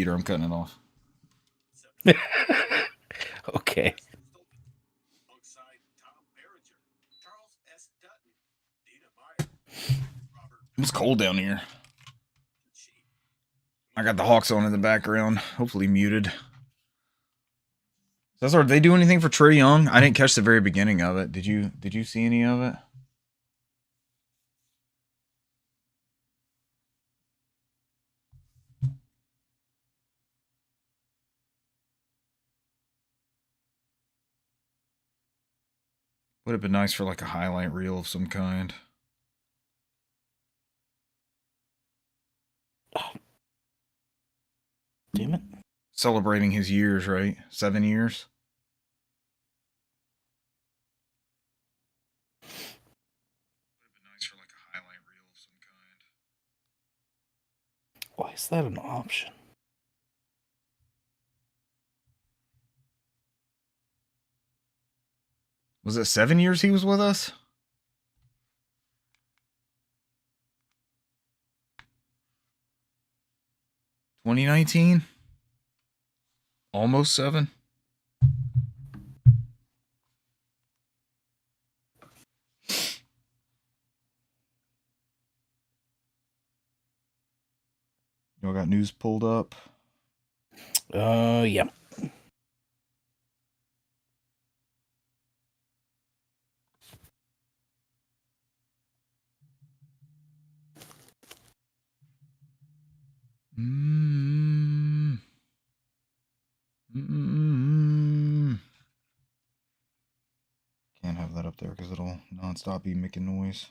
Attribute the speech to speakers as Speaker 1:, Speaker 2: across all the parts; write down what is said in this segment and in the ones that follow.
Speaker 1: later. I'm cutting it off.
Speaker 2: Okay.
Speaker 1: It's cold down here. I got the Hawks on in the background, hopefully muted. Cesar, did they do anything for Trae Young? I didn't catch the very beginning of it. Did you see any of it? Would have been nice for like a highlight reel of some kind.
Speaker 2: Damn it.
Speaker 1: Celebrating his years, right? 7 years. Would have been nice for like a highlight reel of some kind.
Speaker 2: Why is that an option?
Speaker 1: Was it 7 years he was with us? $2019? Almost 7? Y'all got news pulled up?
Speaker 2: Yeah.
Speaker 1: Can't have that up there because it'll nonstop be making noise.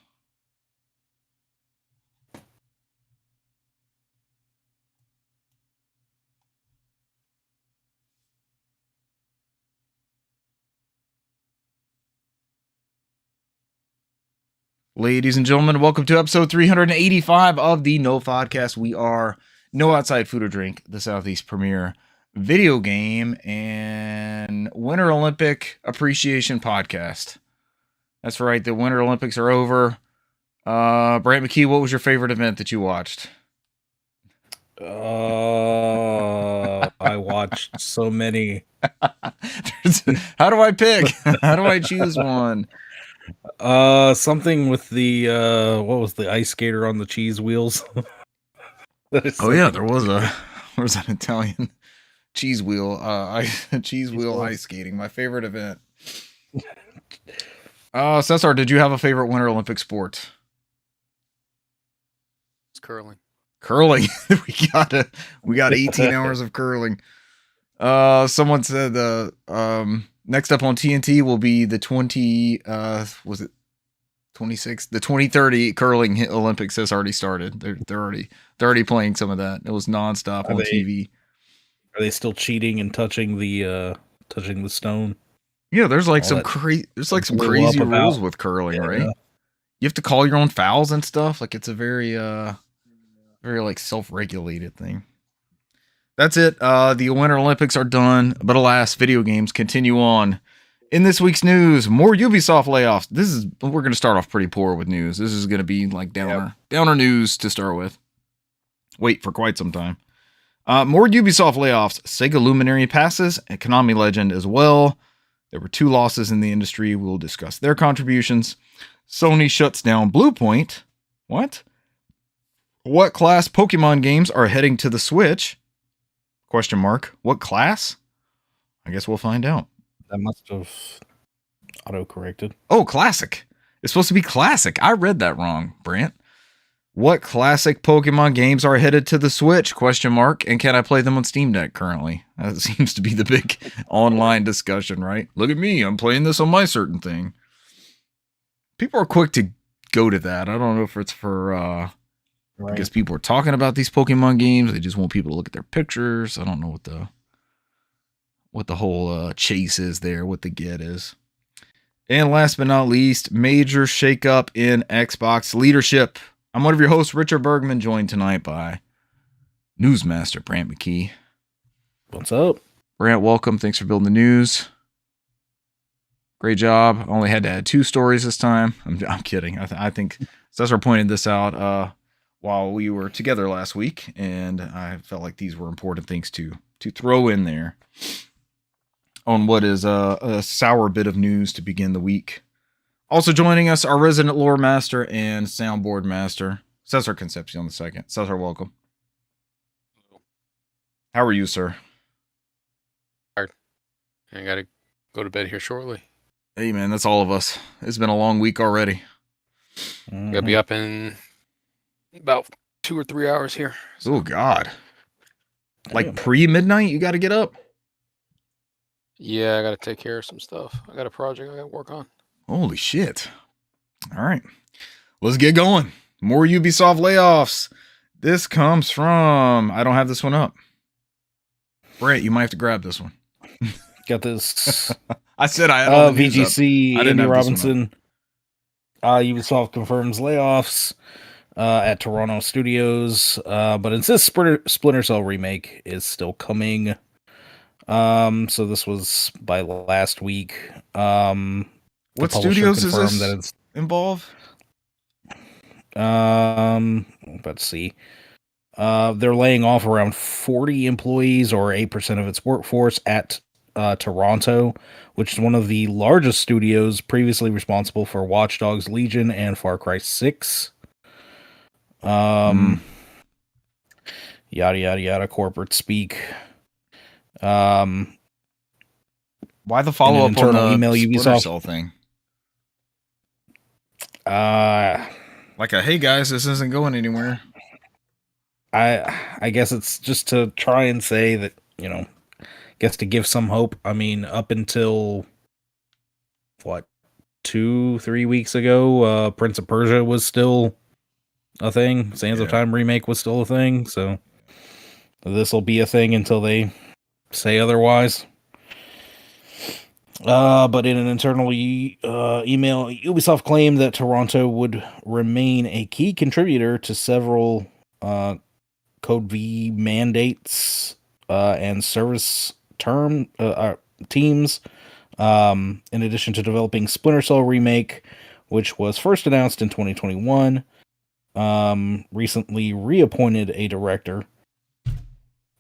Speaker 1: Ladies and gentlemen, welcome to episode 385 of the NOFODcast. We are No Outside Food or Drink, the Southeast premier video game and Winter Olympic appreciation podcast. That's right, the Winter Olympics are over. Brant McKee, what was your favorite event that you watched?
Speaker 2: I watched so many.
Speaker 1: How do I pick? How do I choose one?
Speaker 2: Something with the what was the ice skater on the cheese wheels?
Speaker 1: Oh yeah, there was an Italian cheese wheel, cheese wheel ice skating. My favorite event. Cesar, did you have a favorite Winter Olympic sport?
Speaker 3: It's curling.
Speaker 1: Curling. we got 18 hours of curling. Someone said next up on TNT will be the 26th? The 2030 curling Olympics has already started. They're already playing some of that. It was nonstop on TV.
Speaker 2: Are they still cheating and touching the stone?
Speaker 1: Yeah, there's like some crazy rules with curling, right? You have to call your own fouls and stuff. Like it's a very like self-regulated thing. That's it. The Winter Olympics are done, but alas, video games continue on. In this week's news, more Ubisoft layoffs. We're going to start off pretty poor with news. This is going to be like downer news to start with. Wait for quite some time. More Ubisoft layoffs. Sega Luminary passes, and Konami Legend as well. There were 2 losses in the industry. We'll discuss their contributions. Sony shuts down Bluepoint. What? What class Pokemon games are heading to the Switch? Question mark. What class? I guess we'll find out.
Speaker 2: That must have auto-corrected.
Speaker 1: Oh, classic. It's supposed to be classic. I read that wrong, Brant. What classic Pokemon games are headed to the Switch? Question mark. And can I play them on Steam Deck currently? That seems to be the big online discussion, right? Look at me. I'm playing this on my certain thing. People are quick to go to that. I don't know if it's for... I guess people are talking about these Pokemon games. They just want people to look at their pictures. I don't know what the whole chase is there, what the get is. And last but not least, major shakeup in Xbox leadership. I'm one of your hosts, Richard Bergman, joined tonight by Newsmaster Brant McKee.
Speaker 2: What's up?
Speaker 1: Brant, welcome. Thanks for building the news. Great job. Only had to add 2 stories this time. I'm kidding. I think Cesar pointed this out. while we were together last week, and I felt like these were important things to throw in there on what is a sour bit of news to begin the week. Also joining us, our resident lore master and soundboard master, Cesar Concepcion II. Cesar, welcome. How are you, sir?
Speaker 3: Tired. I gotta go to bed here shortly.
Speaker 1: Hey, man, that's all of us. It's been a long week already.
Speaker 3: Gotta be up in about 2 or 3 hours here.
Speaker 1: So. Oh, God. Like pre-midnight, you got to get up?
Speaker 3: Yeah, I gotta take care of some stuff. I got a project I gotta work on.
Speaker 1: Holy shit. All right. Let's get going. More Ubisoft layoffs. This comes from... I don't have this one up. Brent, you might have to grab this one.
Speaker 2: Got this.
Speaker 1: I said I had all the
Speaker 2: VGC, Andy Robinson. Ubisoft confirms layoffs at Toronto studios, but insists Splinter Cell remake is still coming. So this was by last week.
Speaker 1: What studios is this involved?
Speaker 2: Let's see. They're laying off around 40 employees, or 8% of its workforce, at Toronto, which is one of the largest studios previously responsible for Watch Dogs Legion and Far Cry 6. Yada yada yada, corporate speak.
Speaker 1: Why the follow-up on the email Splinter Cell thing? Like a, hey guys, this isn't going anywhere.
Speaker 2: I guess it's just to try and say that, you know, guess to give some hope. I mean, up until what, 2-3 weeks ago, Prince of Persia was still a thing. Sands of Time remake was still a thing. So this will be a thing until they say otherwise. But in an internal email, Ubisoft claimed that Toronto would remain a key contributor to several Code V mandates and service teams, in addition to developing Splinter Cell Remake, which was first announced in 2021. Recently reappointed a director.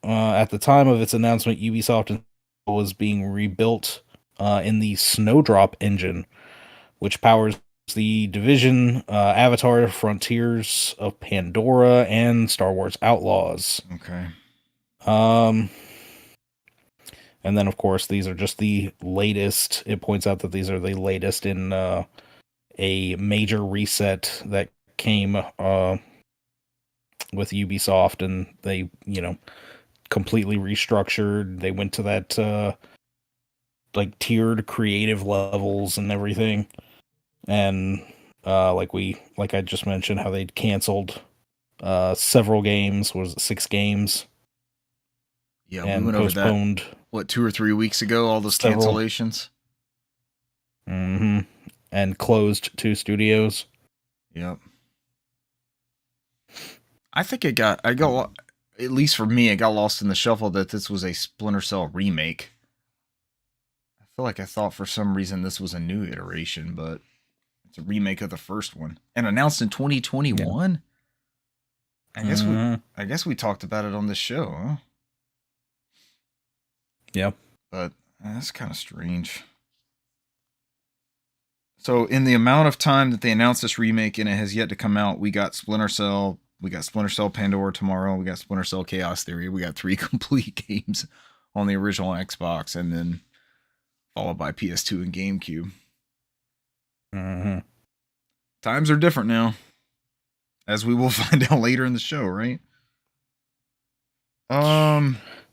Speaker 2: At the time of its announcement, Ubisoft was being rebuilt in the Snowdrop engine, which powers the Division, Avatar, Frontiers of Pandora, and Star Wars Outlaws.
Speaker 1: Okay.
Speaker 2: And then, of course, these are just the latest. It points out that these are the latest in a major reset that came with Ubisoft, and they, you know, completely restructured. They went to that like tiered creative levels and everything. And like I just mentioned, how they'd canceled several games. Was it 6 games?
Speaker 1: Yeah, and we went postponed over that, what, 2 or 3 weeks ago, all those cancellations?
Speaker 2: Mm-hmm. And closed 2 studios.
Speaker 1: Yep. I think I got, at least for me, it got lost in the shuffle that this was a Splinter Cell remake. I feel like I thought for some reason this was a new iteration, but it's a remake of the first one. And announced in 2021? Yeah. I guess we talked about it on this show, huh?
Speaker 2: Yeah.
Speaker 1: But that's kind of strange. So in the amount of time that they announced this remake and it has yet to come out, we got Splinter Cell Pandora tomorrow, we got Splinter Cell Chaos Theory, we got 3 complete games on the original Xbox, and then followed by PS2 and GameCube.
Speaker 2: Mm-hmm.
Speaker 1: Times are different now, as we will find out later in the show, right?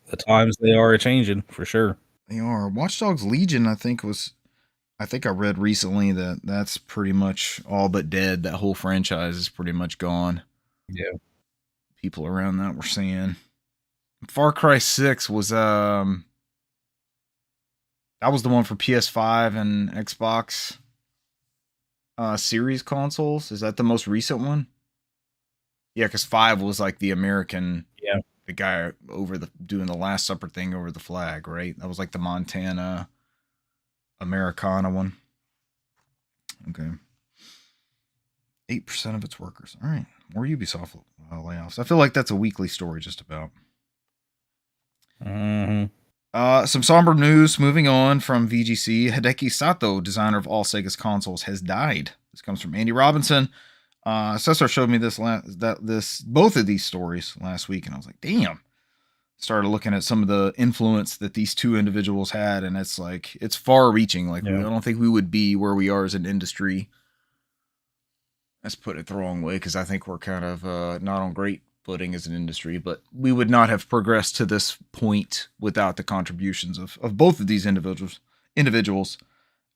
Speaker 2: The times they are changing, for sure.
Speaker 1: They are. Watch Dogs Legion, I think I read recently that that's pretty much all but dead. That whole franchise is pretty much gone.
Speaker 2: Yeah.
Speaker 1: People around that were saying. Far Cry 6 was that was the one for PS5 and Xbox Series consoles. Is that the most recent one? Yeah, because 5 was like the American.
Speaker 2: Yeah.
Speaker 1: The guy doing the Last Supper thing over the flag, right? That was like the Montana Americana one. Okay. 8% of its workers. All right. More Ubisoft layoffs. I feel like that's a weekly story just about. Some somber news moving on from VGC. Hideki Sato, designer of all Sega's consoles, has died. This comes from Andy Robinson. Cesar showed me both of these stories last week, and I was like, damn. Started looking at some of the influence that these two individuals had, and it's like, it's far reaching. Like, I don't think we would be where we are as an industry. Let's put it the wrong way, because I think we're kind of not on great footing as an industry, but we would not have progressed to this point without the contributions of both of these individuals.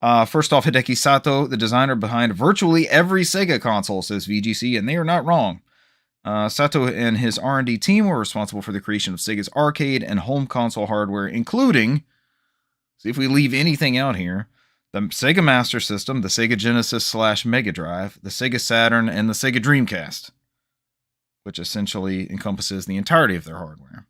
Speaker 1: First off, Hideki Sato, the designer behind virtually every Sega console, says VGC, and they are not wrong. Sato and his R&D team were responsible for the creation of Sega's arcade and home console hardware, including, see if we leave anything out here, the Sega Master System, the Sega Genesis / Mega Drive, the Sega Saturn, and the Sega Dreamcast, which essentially encompasses the entirety of their hardware.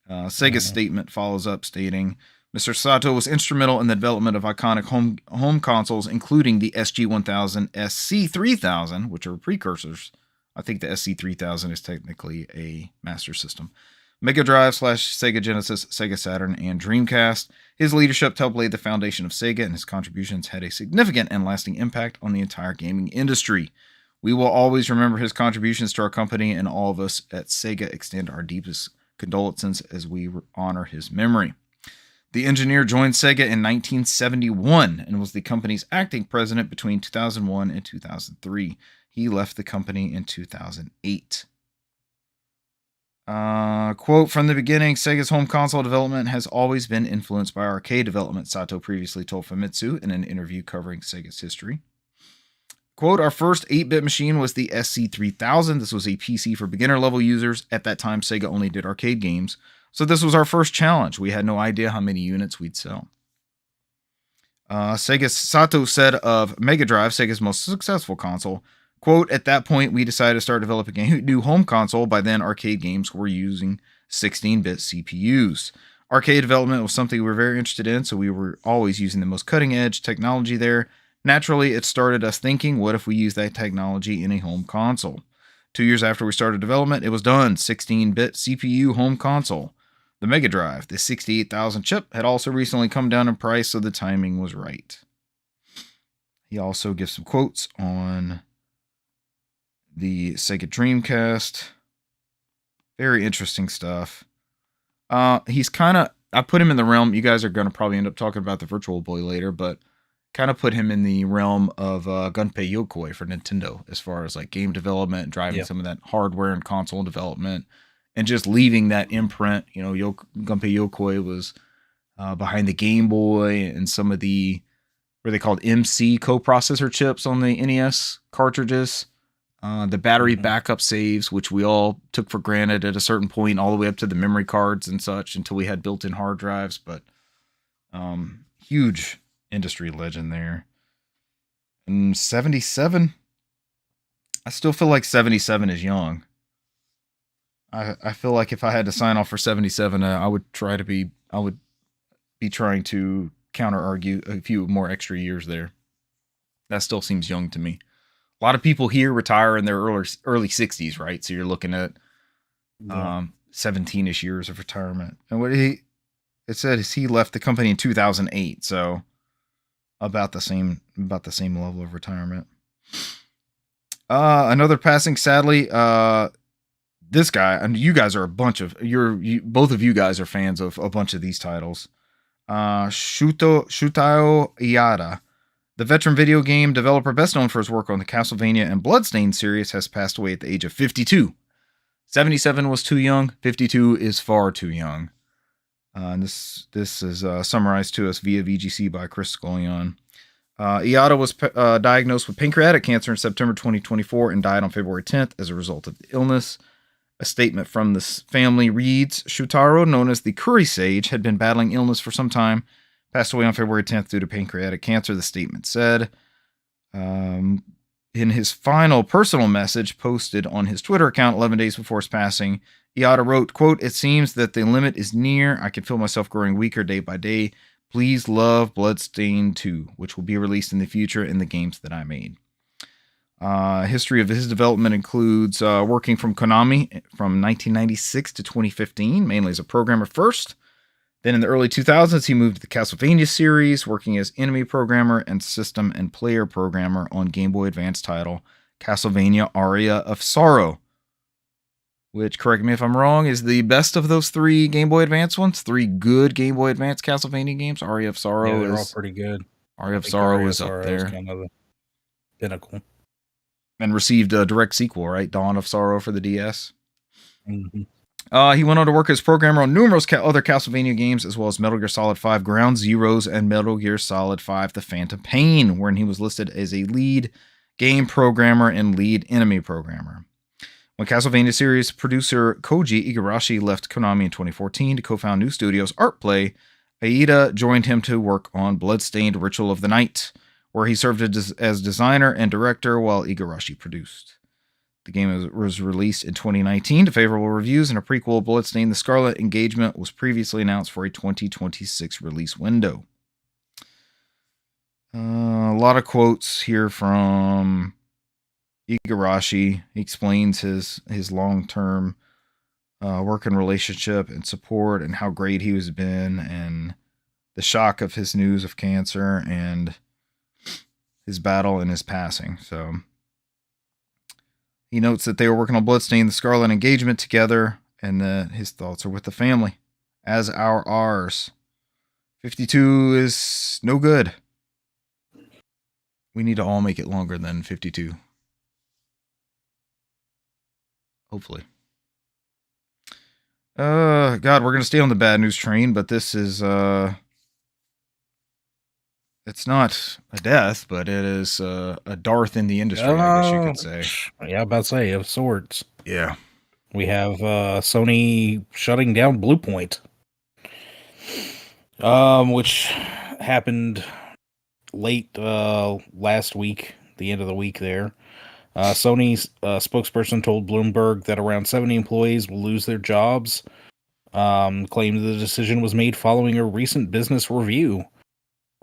Speaker 1: Sega's statement follows up stating, Mr. Sato was instrumental in the development of iconic home consoles, including the SG-1000, SC-3000, which are precursors. I think the SC-3000 is technically a Master System. Mega Drive / Sega Genesis, Sega Saturn, and Dreamcast. His leadership helped lay the foundation of Sega, and his contributions had a significant and lasting impact on the entire gaming industry. We will always remember his contributions to our company, and all of us at Sega extend our deepest condolences as we honor his memory. The engineer joined Sega in 1971 and was the company's acting president between 2001 and 2003. He left the company in 2008. Quote, from the beginning, Sega's home console development has always been influenced by arcade development, Sato previously told Famitsu in an interview covering Sega's history. Quote, our first 8-bit machine was the SC-3000. This was a PC for beginner-level users. At that time, Sega only did arcade games. So this was our first challenge. We had no idea how many units we'd sell. Sato said of Mega Drive, Sega's most successful console, quote, at that point, we decided to start developing a new home console. By then, arcade games were using 16-bit CPUs. Arcade development was something we were very interested in, so we were always using the most cutting-edge technology there. Naturally, it started us thinking, what if we use that technology in a home console? 2 years after we started development, it was done. 16-bit CPU home console. The Mega Drive, the 68,000 chip, had also recently come down in price, so the timing was right. He also gives some quotes on the Sega Dreamcast. Very interesting stuff. He's kind of, I put him in the realm, you guys are going to probably end up talking about the Virtual Boy later, but kind of put him in the realm of Gunpei Yokoi for Nintendo, as far as like game development, driving some of that hardware and console development, and just leaving that imprint. You know, Gunpei Yokoi was behind the Game Boy and some of the, what are they called, MC coprocessor chips on the NES cartridges. The battery backup saves, which we all took for granted at a certain point, all the way up to the memory cards and such, until we had built-in hard drives. But huge industry legend there. And 77, I still feel like 77 is young. I feel like if I had to sign off for 77, I would be trying to counter argue a few more extra years there. That still seems young to me. A lot of people here retire in their early 60s, right? So you're looking at 17-ish years of retirement. And what it said is he left the company in 2008, so about the same level of retirement. Another passing, sadly. This guy, and you guys are a bunch of both of you guys are fans of a bunch of these titles. Shutao Iada, the veteran video game developer best known for his work on the Castlevania and Bloodstained series, has passed away at the age of 52. 77 was too young. 52 is far too young. And this is summarized to us via VGC by Chris Scullion. Iada was diagnosed with pancreatic cancer in September 2024 and died on February 10th as a result of the illness. A statement from this family reads, Shutaro, known as the Curry Sage, had been battling illness for some time, passed away on February 10th due to pancreatic cancer, the statement said. In his final personal message posted on his Twitter account 11 days before his passing, Iada wrote, quote, it seems that the limit is near. I can feel myself growing weaker day by day. Please love Bloodstained 2, which will be released in the future in the games that I made. History of his development includes working from Konami from 1996 to 2015, mainly as a programmer first. Then in the early 2000s, he moved to the Castlevania series, working as enemy programmer and system and player programmer on Game Boy Advance title Castlevania Aria of Sorrow, which, correct me if I'm wrong, is the best of those 3 Game Boy Advance ones. 3 good Game Boy Advance Castlevania games. Aria of Sorrow
Speaker 2: they're all pretty good.
Speaker 1: Aria of Sorrow is up there.
Speaker 2: Kind of the pinnacle.
Speaker 1: And received a direct sequel, right? Dawn of Sorrow for the DS.
Speaker 2: Mm-hmm.
Speaker 1: He went on to work as programmer on numerous other Castlevania games, as well as Metal Gear Solid 5 Ground Zeroes and Metal Gear Solid 5 The Phantom Pain, wherein he was listed as a lead game programmer and lead enemy programmer. When Castlevania series producer Koji Igarashi left Konami in 2014 to co-found new studios Artplay, Aida joined him to work on Bloodstained Ritual of the Night, where he served as designer and director while Igarashi produced. The game was released in 2019 to favorable reviews, and a prequel, Bloodstained the Scarlet Engagement, was previously announced for a 2026 release window. A lot of quotes here from Igarashi. He explains his long-term working relationship and support and how great he has been, and the shock of his news of cancer and his battle and his passing. So he notes that they were working on Bloodstained the Scarlet Engagement together, and that his thoughts are with the family, as are ours. 52 is no good. We need to all make it longer than 52. Hopefully. God, we're going to stay on the bad news train, but this is, it's not a death, but it is a dearth in the industry, I guess you could say.
Speaker 2: Yeah, about to say, of sorts.
Speaker 1: Yeah.
Speaker 2: We have Sony shutting down Bluepoint, which happened late last week, the end of the week there. Sony's spokesperson told Bloomberg that around 70 employees will lose their jobs. Claimed the decision was made following a recent business review.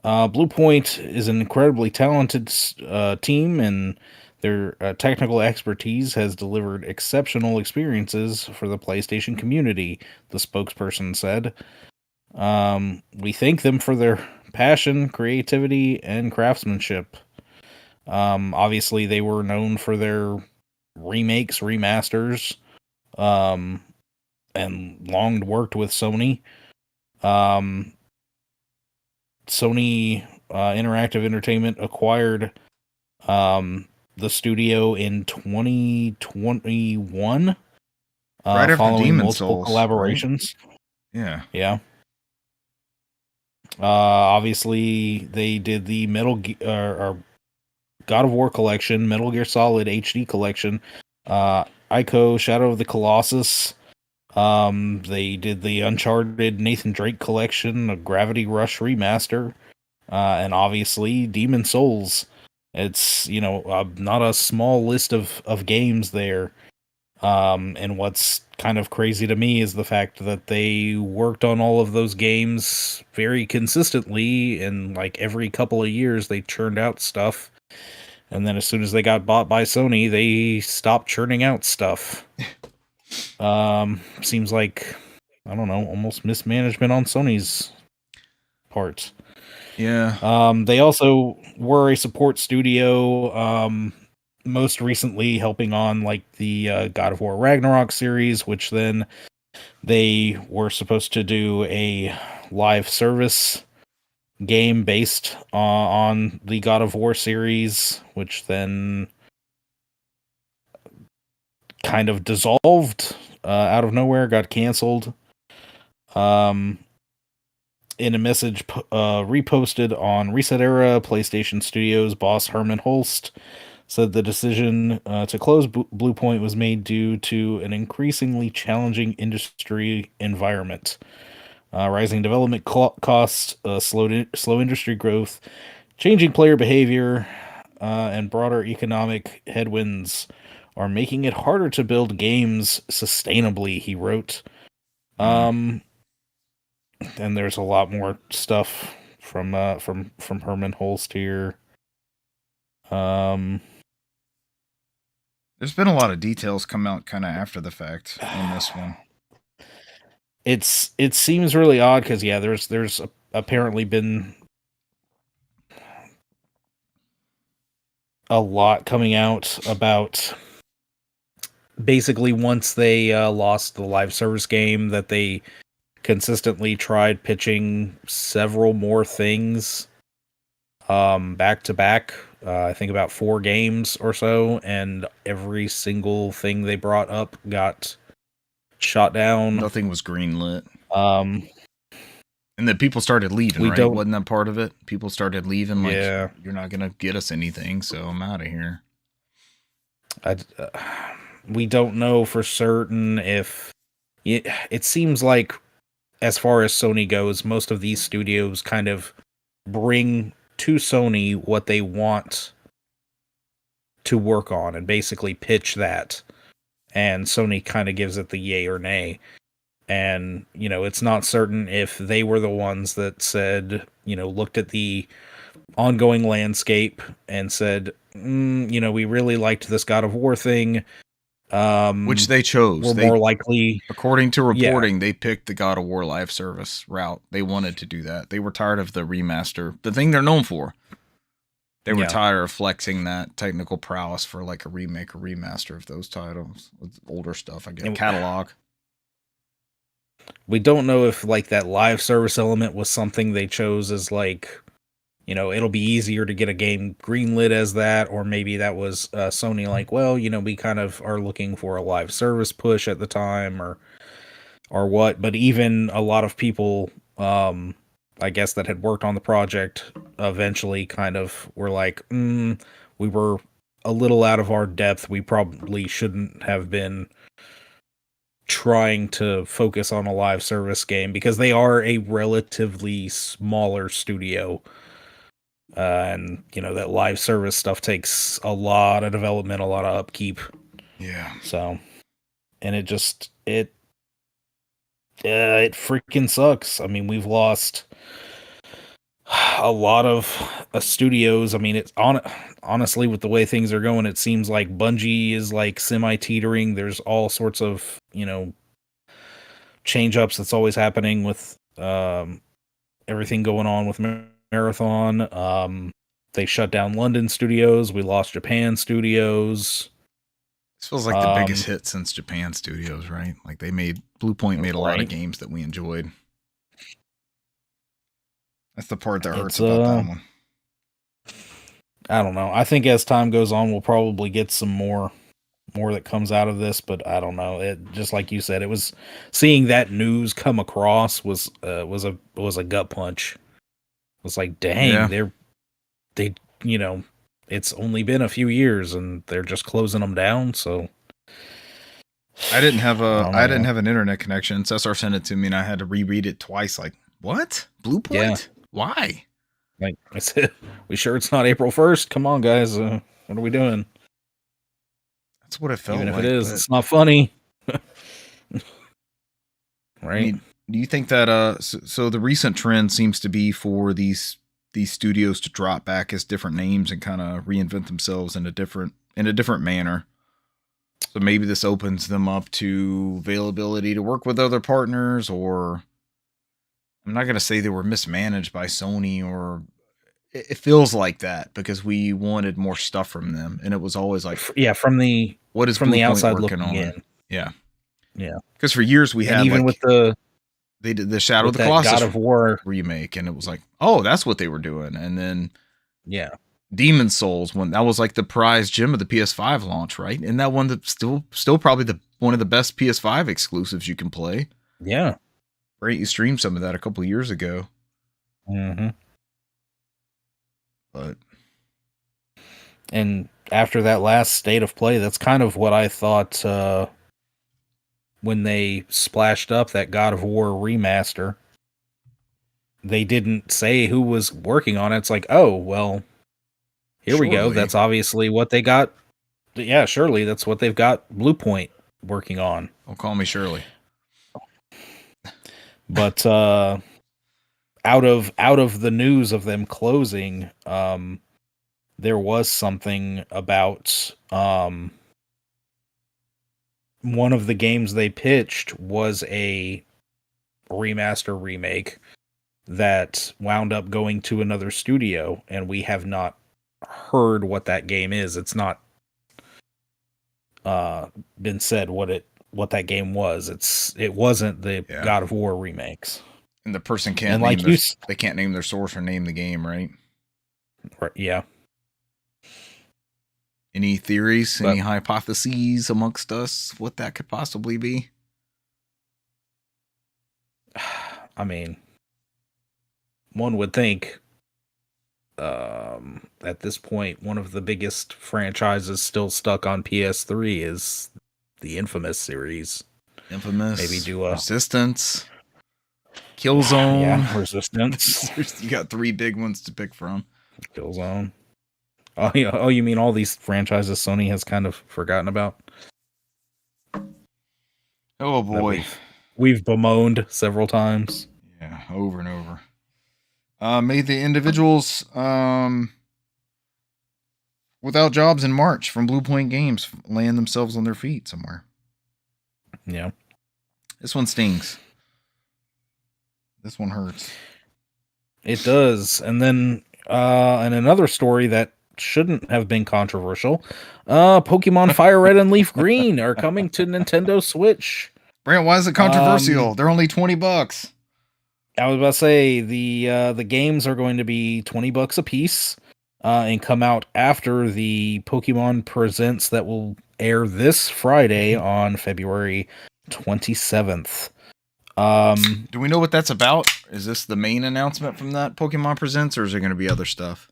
Speaker 2: Bluepoint is an incredibly talented team, and their technical expertise has delivered exceptional experiences for the PlayStation community, the spokesperson said. We thank them for their passion, creativity, and craftsmanship. Obviously, they were known for their remakes, remasters, and long worked with Sony. Sony Interactive Entertainment acquired the studio in 2021,
Speaker 1: right after
Speaker 2: following
Speaker 1: Demon
Speaker 2: multiple
Speaker 1: Souls,
Speaker 2: collaborations.
Speaker 1: Right?
Speaker 2: Yeah. Obviously, they did the God of War collection, Metal Gear Solid HD collection, Ico Shadow of the Colossus. They did the Uncharted Nathan Drake collection, a Gravity Rush remaster, and obviously Demon Souls. It's, not a small list of games there. And what's kind of crazy to me is the fact that they worked on all of those games very consistently, and like every couple of years they churned out stuff. And then as soon as they got bought by Sony, they stopped churning out stuff. Seems like, I don't know, almost mismanagement on Sony's part.
Speaker 1: Yeah.
Speaker 2: They also were a support studio, most recently helping on like the God of War Ragnarok series, which then they were supposed to do a live service game based on the God of War series, which then kind of dissolved out of nowhere, got canceled. In a message reposted on Reset Era, PlayStation Studios boss Herman Holst said the decision to close Bluepoint was made due to an increasingly challenging industry environment. Rising development costs, slow industry growth, changing player behavior, and broader economic headwinds are making it harder to build games sustainably, he wrote. And there's a lot more stuff from Herman Holst here.
Speaker 1: There's been a lot of details come out kind of after the fact on this one.
Speaker 2: It seems really odd because there's apparently been a lot coming out about basically once they lost the live service game that they consistently tried pitching several more things back to back. I think about 4 games or so, and every single thing they brought up got shot down.
Speaker 1: Nothing was greenlit.
Speaker 2: And
Speaker 1: then people started leaving, right? Wasn't that part of it? People started leaving, like,
Speaker 2: yeah.
Speaker 1: You're not going to get us anything, so I'm out of here.
Speaker 2: We don't know for certain if... It seems like, as far as Sony goes, most of these studios kind of bring to Sony what they want to work on and basically pitch that. And Sony kind of gives it the yay or nay. And, it's not certain if they were the ones that said, looked at the ongoing landscape and said, we really liked this God of War thing.
Speaker 1: Which they chose.
Speaker 2: More likely,
Speaker 1: according to reporting, they picked the God of War live service route. They wanted to do that. They were tired of the remaster, the thing they're known for. They were tired of flexing that technical prowess for like a remake or remaster of those titles with older stuff. I guess catalog.
Speaker 2: We don't know if like that live service element was something they chose as like, it'll be easier to get a game greenlit as that, or maybe that was Sony like, well, we kind of are looking for a live service push at the time, or what. But even a lot of people, I guess, that had worked on the project eventually kind of were like, we were a little out of our depth. We probably shouldn't have been trying to focus on a live service game because they are a relatively smaller studio. And that live service stuff takes a lot of development, a lot of upkeep.
Speaker 1: Yeah.
Speaker 2: So, and it freaking sucks. I mean, we've lost a lot of studios. I mean, it's honestly, with the way things are going, it seems like Bungie is like semi-teetering. There's all sorts of, change-ups that's always happening with everything going on with Marathon. They shut down London studios. We lost Japan studios.
Speaker 1: This feels like the biggest hit since Japan studios, right? Like Blue Point made a lot of games that we enjoyed. That's the part that hurts about that one.
Speaker 2: I don't know. I think as time goes on, we'll probably get some more that comes out of this, but I don't know. It just like you said, it was seeing that news come across was a gut punch. It was like, dang, they it's only been a few years and they're just closing them down. So
Speaker 1: I didn't have an internet connection. Cesar sent it to me and I had to reread it twice. Like, what? Blue Point? Yeah. Why?
Speaker 2: Like I said, we sure it's not April 1st? Come on, guys. What are we doing?
Speaker 1: That's what it felt like.
Speaker 2: Even if it is, it's not funny. Right?
Speaker 1: I mean, do you think that so the recent trend seems to be for these studios to drop back as different names and kind of reinvent themselves in a different manner? So maybe this opens them up to availability to work with other partners, or I'm not going to say they were mismanaged by Sony, or it feels like that because we wanted more stuff from them, and it was always like,
Speaker 2: from the outside looking in.
Speaker 1: Yeah.
Speaker 2: Yeah.
Speaker 1: Because for years we had,
Speaker 2: even
Speaker 1: like,
Speaker 2: with
Speaker 1: they did the Shadow of the Colossus
Speaker 2: God of War
Speaker 1: remake, and it was like, oh, that's what they were doing. And then Demon's Souls, when that was like the prize gem of the PS5 launch, right? And that one that's still probably one of the best PS5 exclusives you can play.
Speaker 2: Yeah.
Speaker 1: Right, you streamed some of that a couple of years ago.
Speaker 2: Mm-hmm.
Speaker 1: But
Speaker 2: and after that last State of Play, that's kind of what I thought when they splashed up that God of War remaster. They didn't say who was working on it. It's like, oh, well, here we go. That's obviously what they got. Yeah, surely that's what they've got Blue Point working on.
Speaker 1: Don't call me Shirley.
Speaker 2: But out of the news of them closing, there was something about one of the games they pitched was a remaster remake that wound up going to another studio, and we have not heard what that game is. It's not been said what that game was. It wasn't the God of War remakes.
Speaker 1: And the person can't
Speaker 2: and
Speaker 1: name
Speaker 2: like
Speaker 1: they can't name their source or name the game, right?
Speaker 2: Right, yeah.
Speaker 1: Any theories, any hypotheses amongst us what that could possibly be?
Speaker 2: I mean, one would think at this point, one of the biggest franchises still stuck on PS3 is the Infamous series.
Speaker 1: Infamous,
Speaker 2: maybe do a
Speaker 1: Resistance, Killzone.
Speaker 2: Yeah, Resistance.
Speaker 1: You got 3 big ones to pick from.
Speaker 2: Killzone. Oh, you mean all these franchises Sony has kind of forgotten about?
Speaker 1: Oh boy,
Speaker 2: we've bemoaned several times.
Speaker 1: Yeah, over and over. May the individuals without jobs in March from Blue Point Games land themselves on their feet somewhere.
Speaker 2: Yeah.
Speaker 1: This one stings. This one hurts.
Speaker 2: It does. And then and another story that shouldn't have been controversial. Pokemon Fire Red and Leaf Green are coming to Nintendo Switch.
Speaker 1: Brant, why is it controversial? They're only $20.
Speaker 2: I was about to say the games are going to be $20 a piece, and come out after the Pokemon Presents that will air this Friday on February 27th.
Speaker 1: Do we know what that's about? Is this the main announcement from that Pokemon Presents, or is there going to be other stuff?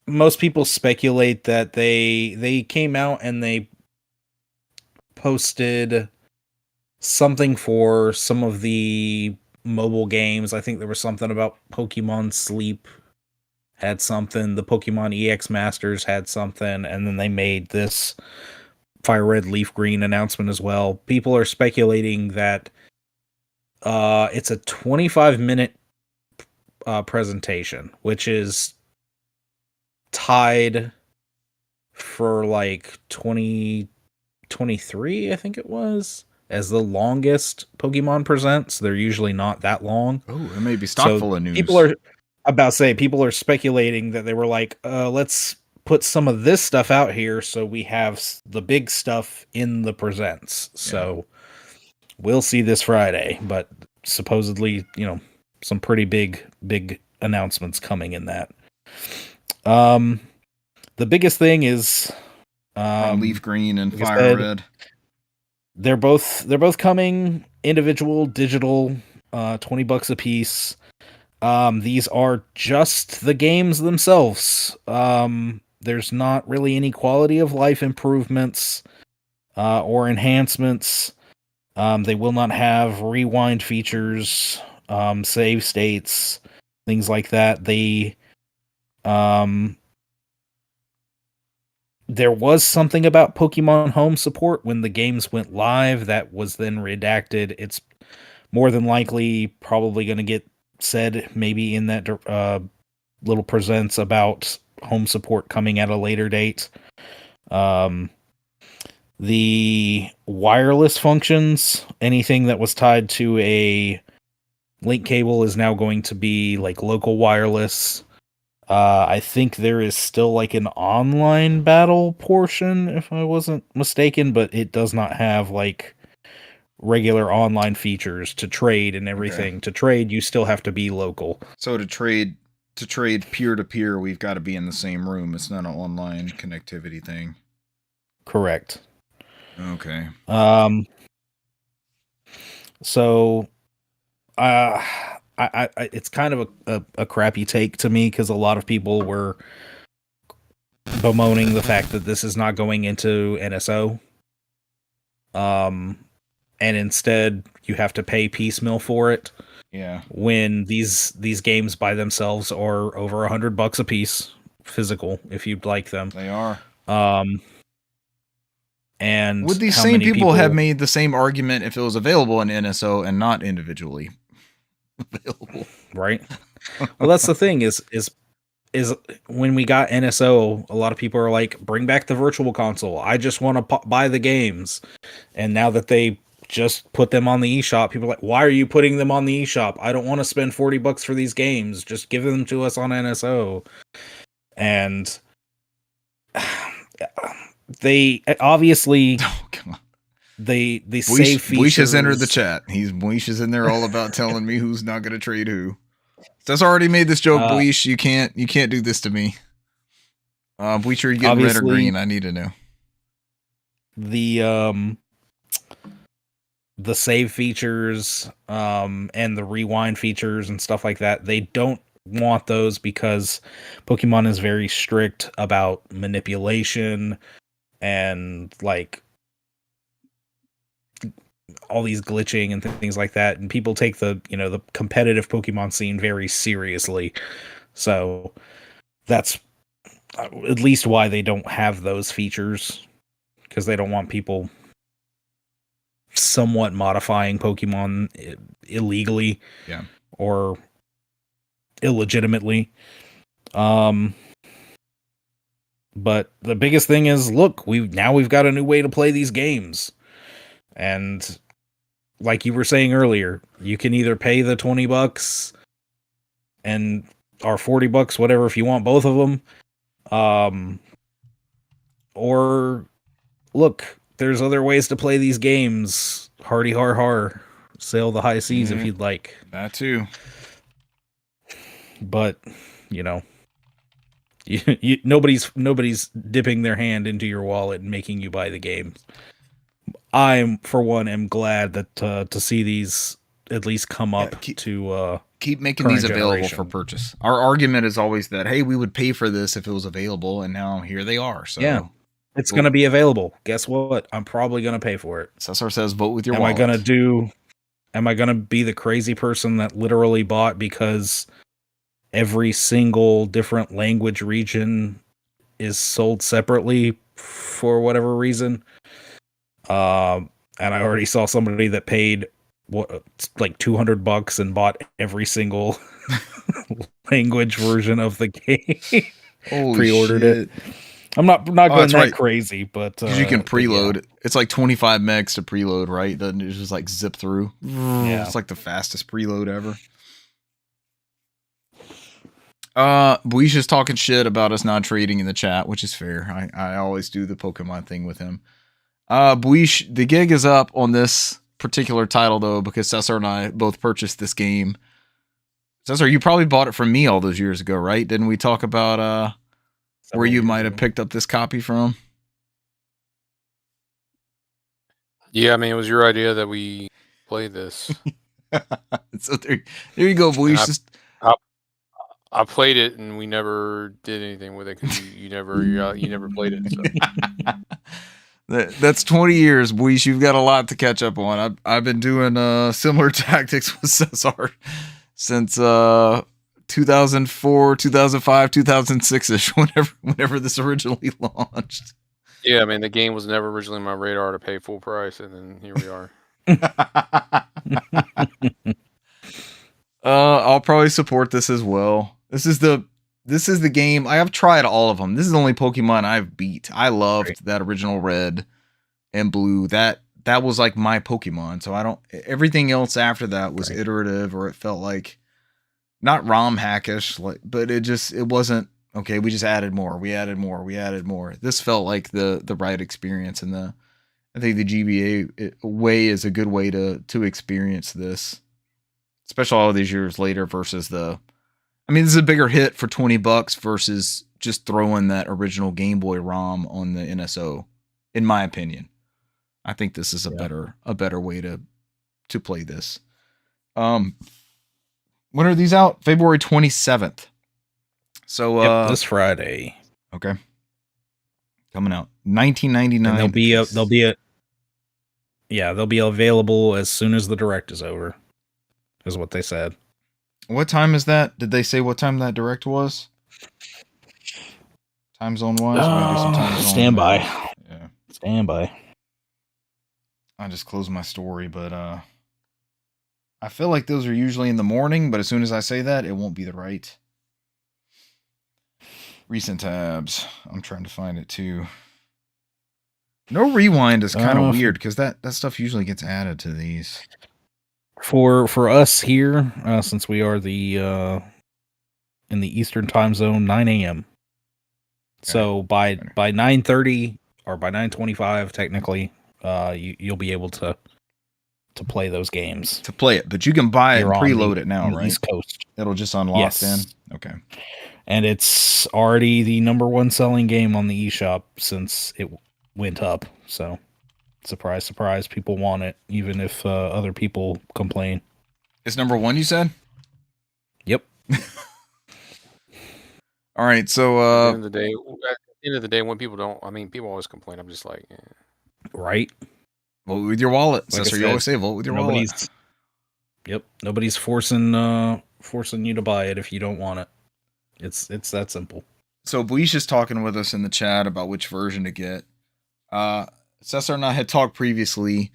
Speaker 2: Most people speculate that they came out and they posted something for some of the mobile games. I think there was something about Pokemon Sleep had something, the Pokemon EX Masters had something, and then they made this Fire Red Leaf Green announcement as well. People are speculating that it's a 25-minute presentation, which is tied for like 2023, I think it was, as the longest Pokemon Presents. They're usually not that long.
Speaker 1: Oh, it may be stock full of news.
Speaker 2: People are speculating that they were like, let's put some of this stuff out here so we have the big stuff in the Presents. Yeah. So we'll see this Friday, but supposedly, some pretty big announcements coming in that. The biggest thing is
Speaker 1: Leaf Green and Fire Red.
Speaker 2: They're both coming individual, digital, $20 a piece. These are just the games themselves. There's not really any quality of life improvements or enhancements. They will not have rewind features, save states, things like that. There was something about Pokemon Home support when the games went live that was then redacted. It's more than likely probably going to get said maybe in that little presents about home support coming at a later date. The wireless functions, anything that was tied to a link cable is now going to be like local wireless. I think there is still like an online battle portion, if I wasn't mistaken, but it does not have like regular online features to trade and everything. Okay. To trade, you still have to be local.
Speaker 1: So to trade peer to peer, we've got to be in the same room. It's not an online connectivity thing.
Speaker 2: Correct.
Speaker 1: Okay.
Speaker 2: So, it's kind of a crappy take to me because a lot of people were bemoaning the fact that this is not going into NSO. And instead you have to pay piecemeal for it.
Speaker 1: Yeah.
Speaker 2: When these games by themselves are over $100 a piece, physical, if you'd like them.
Speaker 1: They are.
Speaker 2: And
Speaker 1: would these same people have made the same argument if it was available in NSO and not individually available?
Speaker 2: Right. Well, that's the thing is is when we got NSO, a lot of people are like, bring back the virtual console. I just want to buy the games. And now that they just put them on the eShop, people are like, why are you putting them on the eShop? I don't want to spend $40 for these games. Just give them to us on NSO. And they obviously they save features.
Speaker 1: Buish has entered the chat. Buish is in there all about telling me who's not going to trade who. That's already made this joke, Buish. You can't do this to me. Buish, are you getting red or green? I need to know.
Speaker 2: The save features and the rewind features and stuff like that, they don't want those because Pokemon is very strict about manipulation and like all these glitching and things like that, and people take the competitive Pokemon scene very seriously. So that's at least why they don't have those features, because they don't want people somewhat modifying Pokemon illegally, or illegitimately. But the biggest thing is, look, we've got a new way to play these games. And like you were saying earlier, you can either pay the $20 and or $40, whatever, if you want both of them. Or look, there's other ways to play these games. Hardy har har. Sail the high seas if you'd like.
Speaker 1: That too.
Speaker 2: But, nobody's dipping their hand into your wallet and making you buy the games. I, for one, am glad that to see these at least come up to
Speaker 1: keep making these available for purchase. Our argument is always that, hey, we would pay for this if it was available, and now here they are. So
Speaker 2: yeah, it's going to be available. Guess what? I'm probably going to pay for it.
Speaker 1: Cesar says, vote with your wallet.
Speaker 2: Am I going to be the crazy person that literally bought because every single different language region is sold separately for whatever reason? And I already saw somebody that paid like $200 and bought every single language version of the game. Pre-ordered it. I'm not going that crazy, but
Speaker 1: because you can preload. Yeah. It's like 25 megs to preload, right? Then it's just like zip through. Yeah, it's like the fastest preload ever. Buish is talking shit about us not trading in the chat, which is fair. I always do the Pokemon thing with him. Buish, the gig is up on this particular title though, because Cesar and I both purchased this game. Cesar, you probably bought it from me all those years ago, right? Didn't we talk about where you might have picked up this copy from?
Speaker 3: Yeah, I mean, it was your idea that we play this.
Speaker 1: So there you go, Buish.
Speaker 3: I played it and we never did anything with it because you never played it. So.
Speaker 1: That's 20 years, Buish. You've got a lot to catch up on. I've been doing similar tactics with Cesar since 2004, 2005, 2006ish. Whenever this originally launched.
Speaker 3: Yeah, I mean the game was never originally on my radar to pay full price, and then here we are.
Speaker 1: I'll probably support this as well. This is the game. I have tried all of them. This is the only Pokemon I've beat. I loved that original Red and Blue. That was like my Pokemon. So everything else after that was iterative, or it felt like not ROM hackish, but it wasn't okay. We just added more. We added more. This felt like the right experience, and I think the GBA way is a good way to experience this, especially all these years later versus this is a bigger hit for $20 versus just throwing that original Game Boy ROM on the NSO, in my opinion. I think this is a better way to play this. When are these out? February 27th. So
Speaker 2: this Friday.
Speaker 1: Okay. Coming out. $19.99.
Speaker 2: And they'll be available as soon as the direct is over, is what they said.
Speaker 1: What time is that? Did they say what time that direct was? Time zone wise?
Speaker 2: Standby. Yeah. Standby.
Speaker 1: I just closed my story, but I feel like those are usually in the morning, but as soon as I say that, it won't be the right. Recent tabs. I'm trying to find it too. No rewind is kind of weird because that stuff usually gets added to these.
Speaker 2: For us here, since we are the in the Eastern time zone, 9 a.m. Okay. So by 9:30 or by 9:25, technically, you'll be able to play those games.
Speaker 1: To play it, but you can buy it and preload it now, right?
Speaker 2: East Coast.
Speaker 1: It'll just unlock then. Okay.
Speaker 2: And it's already the #1 selling game on the eShop since it went up. So, surprise, surprise, people want it, even if other people complain.
Speaker 1: It's #1, you said?
Speaker 2: Yep.
Speaker 1: All right, so
Speaker 3: at the end of the day, when people don't, I mean, people always complain. I'm just like,
Speaker 2: right.
Speaker 1: Vote with your wallet. Like so you always say, vote with your wallet.
Speaker 2: Yep. Nobody's forcing you to buy it if you don't want it. It's that simple.
Speaker 1: So Buish is talking with us in the chat about which version to get. Cesar and I had talked previously.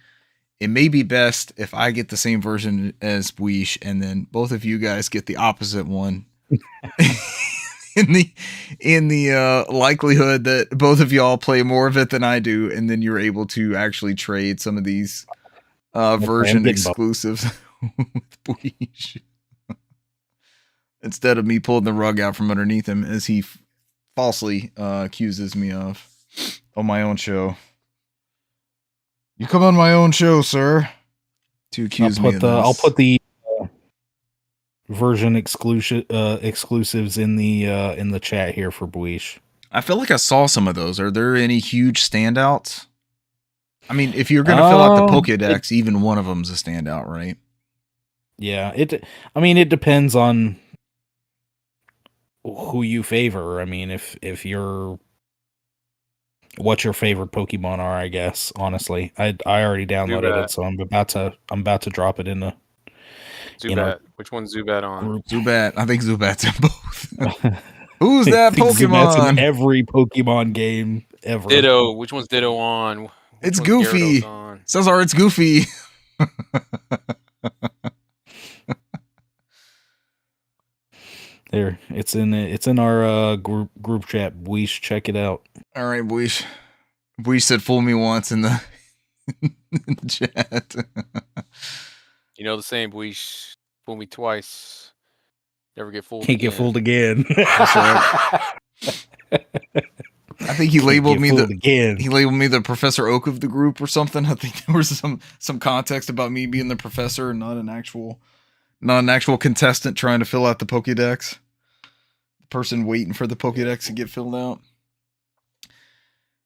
Speaker 1: It may be best if I get the same version as Buish, and then both of you guys get the opposite one. in the likelihood that both of y'all play more of it than I do, and then you're able to actually trade some of these version exclusives with Buish. Instead of me pulling the rug out from underneath him, as he falsely accuses me of on my own show. You come on my own show, sir, to accuse me of this.
Speaker 2: I'll put the version exclusives in the chat here for Buish.
Speaker 1: I feel like I saw some of those. Are there any huge standouts? I mean, if you're going to fill out the Pokédex, even one of them's a standout, right?
Speaker 2: Yeah, it depends on who you favor. I mean, if you're what your favorite Pokemon are, I guess. Honestly, I already downloaded it, so I'm about to drop it in the
Speaker 3: Zubat. Which one's Zubat on?
Speaker 1: Group. Zubat. I think Zubat's in both. Who's that Pokemon?
Speaker 2: Zubat's in every Pokemon game ever.
Speaker 3: Ditto. Which one's Ditto on?
Speaker 1: It's Goofy. Cesar, it's Goofy.
Speaker 2: There, it's in our group chat. Buish, check it out.
Speaker 1: All right, Buish. Buish said "fool me once" in the, in the chat.
Speaker 3: You know the saying, Buish, fool me twice, never get fooled.
Speaker 2: Can't get fooled again.
Speaker 1: That's right. I think he labeled me he labeled me the Professor Oak of the group or something. I think there was some context about me being the professor and not an actual contestant trying to fill out the Pokédex. The person waiting for the Pokédex to get filled out.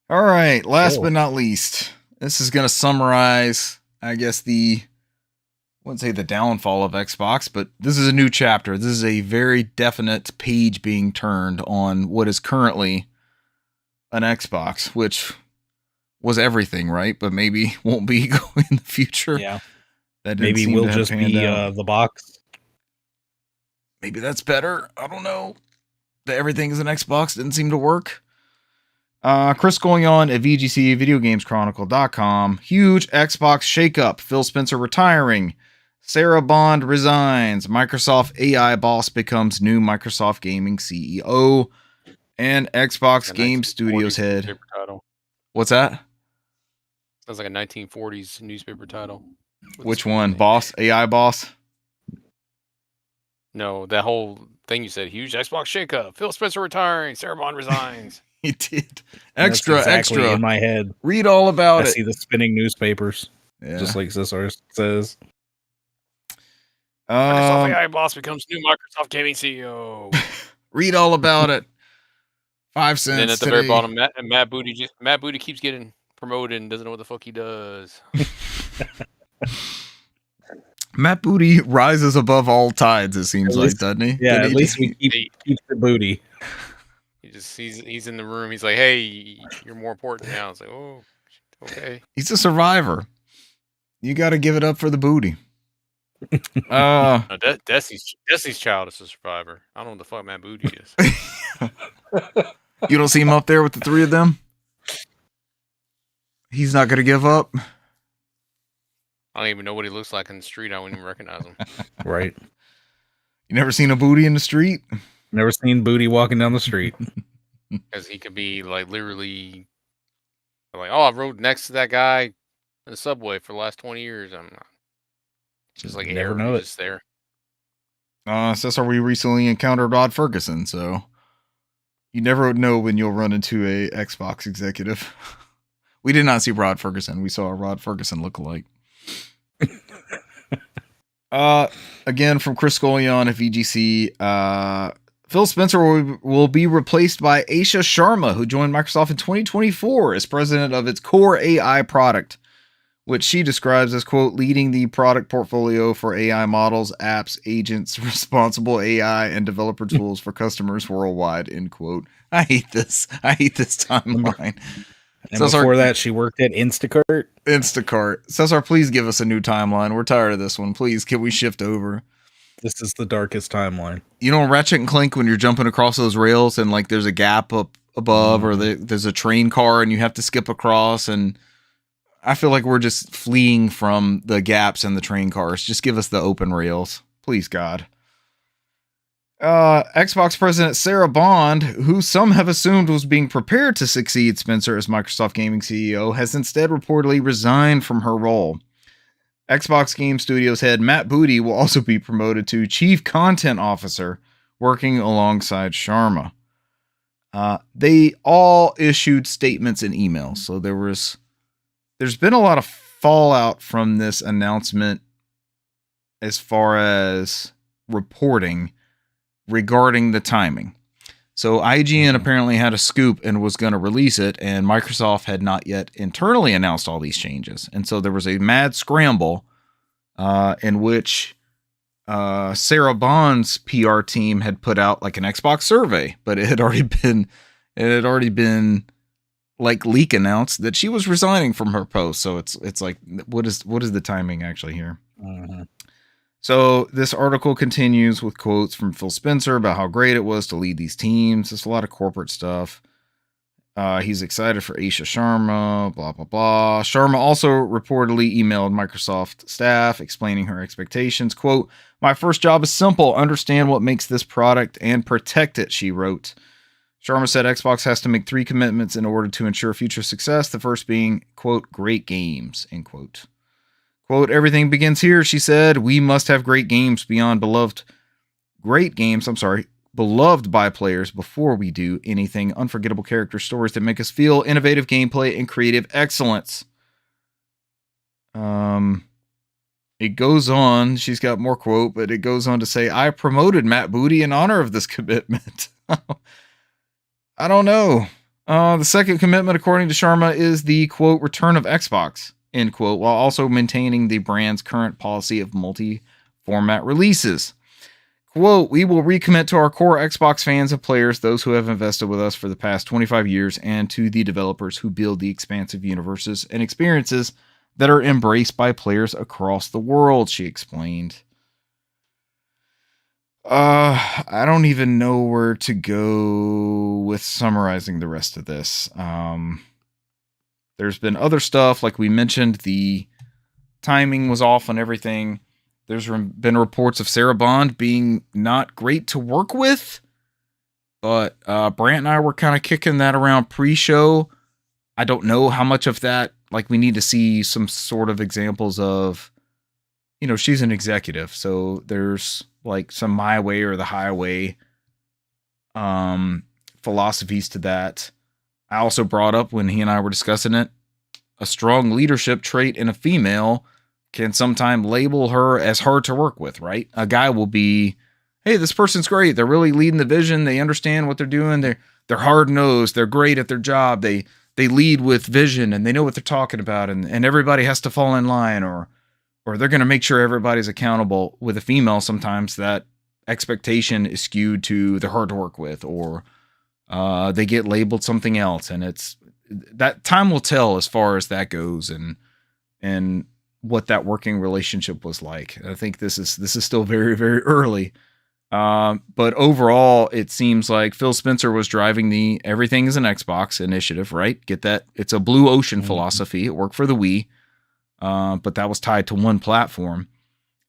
Speaker 1: All right, last but not least, this is going to summarize, I guess, I wouldn't say the downfall of Xbox, but this is a new chapter. This is a very definite page being turned on what is currently an Xbox, which was everything, right? But maybe won't be going in the future.
Speaker 2: Yeah. That maybe will just be the box.
Speaker 1: Maybe that's better. I don't know. The everything is an Xbox didn't seem to work. Chris going on at VGC VideoGamesChronicle.com. Huge Xbox shakeup. Phil Spencer retiring. Sarah Bond resigns. Microsoft AI boss becomes new Microsoft gaming CEO. And Xbox Game Studios head. What's that?
Speaker 3: Sounds like a 1940s newspaper title.
Speaker 1: Which one? Boss? AI boss?
Speaker 3: No, that whole thing you said. Huge Xbox shakeup. Phil Spencer retiring. Sarah Bond resigns.
Speaker 1: He did. Extra.
Speaker 2: In my head.
Speaker 1: Read all about it.
Speaker 2: I see the spinning newspapers. Yeah. Just like Cesar says.
Speaker 3: Microsoft AI boss becomes new Microsoft gaming CEO.
Speaker 1: Read all about it. 5 cents.
Speaker 3: And then at the very bottom, Matt Booty keeps getting promoted and doesn't know what the fuck he does.
Speaker 1: Matt Booty rises above all tides, it seems like, doesn't he?
Speaker 2: Yeah, at least we keep the booty.
Speaker 3: He's in the room. He's like, hey, you're more important now. It's like, oh, okay.
Speaker 1: He's a survivor. You got to give it up for the booty.
Speaker 3: No, Destiny's Child is a survivor. I don't know what the fuck Matt Booty is.
Speaker 1: You don't see him up there with the three of them? He's not going to give up?
Speaker 3: I don't even know what he looks like in the street. I wouldn't even recognize him.
Speaker 2: Right.
Speaker 1: You never seen a booty in the street?
Speaker 2: Never seen Booty walking down the street.
Speaker 3: Because he could be like literally like, oh, I rode next to that guy in the subway for the last 20 years. I'm not. Just like
Speaker 2: Never
Speaker 3: air,
Speaker 2: know
Speaker 3: he's
Speaker 2: it.
Speaker 3: just there.
Speaker 1: Cesar, we recently encountered Rod Ferguson, so you never would know when you'll run into a Xbox executive. We did not see Rod Ferguson. We saw a Rod Ferguson lookalike. Again, from Chris Scullion at VGC, Phil Spencer will be replaced by Asha Sharma, who joined Microsoft in 2024 as president of its core AI product, which she describes as, quote, leading the product portfolio for AI models, apps, agents, responsible AI, and developer tools for customers worldwide, end quote. I hate this timeline.
Speaker 2: And before that, she worked at Instacart.
Speaker 1: Cesar, please give us a new timeline. We're tired of this one. Please, can we shift over?
Speaker 2: This is the darkest timeline.
Speaker 1: You know, Ratchet and Clank, when you're jumping across those rails and like there's a gap up above, or there's a train car and you have to skip across, and I feel like we're just fleeing from the gaps in the train cars. Just give us the open rails, please, God. Xbox president Sarah Bond, who some have assumed was being prepared to succeed Spencer as Microsoft Gaming CEO, has instead reportedly resigned from her role. Xbox Game Studios head Matt Booty will also be promoted to Chief Content Officer, working alongside Sharma. They all issued statements and emails, so there's been a lot of fallout from this announcement as far as reporting regarding the timing. So IGN apparently had a scoop and was going to release it, and Microsoft had not yet internally announced all these changes. And so there was a mad scramble in which Sarah Bond's PR team had put out like an Xbox survey, but it had already been like leak announced that she was resigning from her post. So it's like, what is the timing actually here?
Speaker 2: Mm-hmm.
Speaker 1: So this article continues with quotes from Phil Spencer about how great it was to lead these teams. It's a lot of corporate stuff. He's excited for Asha Sharma, blah, blah, blah. Sharma also reportedly emailed Microsoft staff explaining her expectations. Quote, "My first job is simple. Understand what makes this product and protect it," she wrote. Sharma said Xbox has to make 3 commitments in order to ensure future success. The first being, quote, great games, end quote. Quote, "Everything begins here," she said. "We must have great games beloved by players before we do anything. Unforgettable character stories that make us feel, innovative gameplay, and creative excellence." It goes on. She's got more quote, but it goes on to say, "I promoted Matt Booty in honor of this commitment." I don't know. The second commitment, according to Sharma, is the, quote, return of Xbox, end quote, while also maintaining the brand's current policy of multi-format releases. Quote, "We will recommit to our core Xbox fans and players, those who have invested with us for the past 25 years, and to the developers who build the expansive universes and experiences that are embraced by players across the world," she explained. I don't even know where to go with summarizing the rest of this. There's been other stuff, like we mentioned, the timing was off on everything. There's been reports of Sarah Bond being not great to work with, but Brant and I were kind of kicking that around pre-show. I don't know how much of that, like, we need to see some sort of examples of, you know, she's an executive, so there's like some my way or the highway philosophies to that. I also brought up when he and I were discussing it, a strong leadership trait in a female can sometimes label her as hard to work with, right? A guy will be, hey, this person's great. They're really leading the vision. They understand what they're doing. They're hard-nosed. They're great at their job. They lead with vision and they know what they're talking about, and everybody has to fall in line, or they're going to make sure everybody's accountable. With a female, sometimes that expectation is skewed to they're hard to work with, or they get labeled something else, and it's that time will tell as far as that goes, and what that working relationship was like. I think this is still very, very early. But overall, it seems like Phil Spencer was driving the everything is an Xbox initiative, right? Get that? It's a blue ocean philosophy. It worked for the Wii, but that was tied to one platform.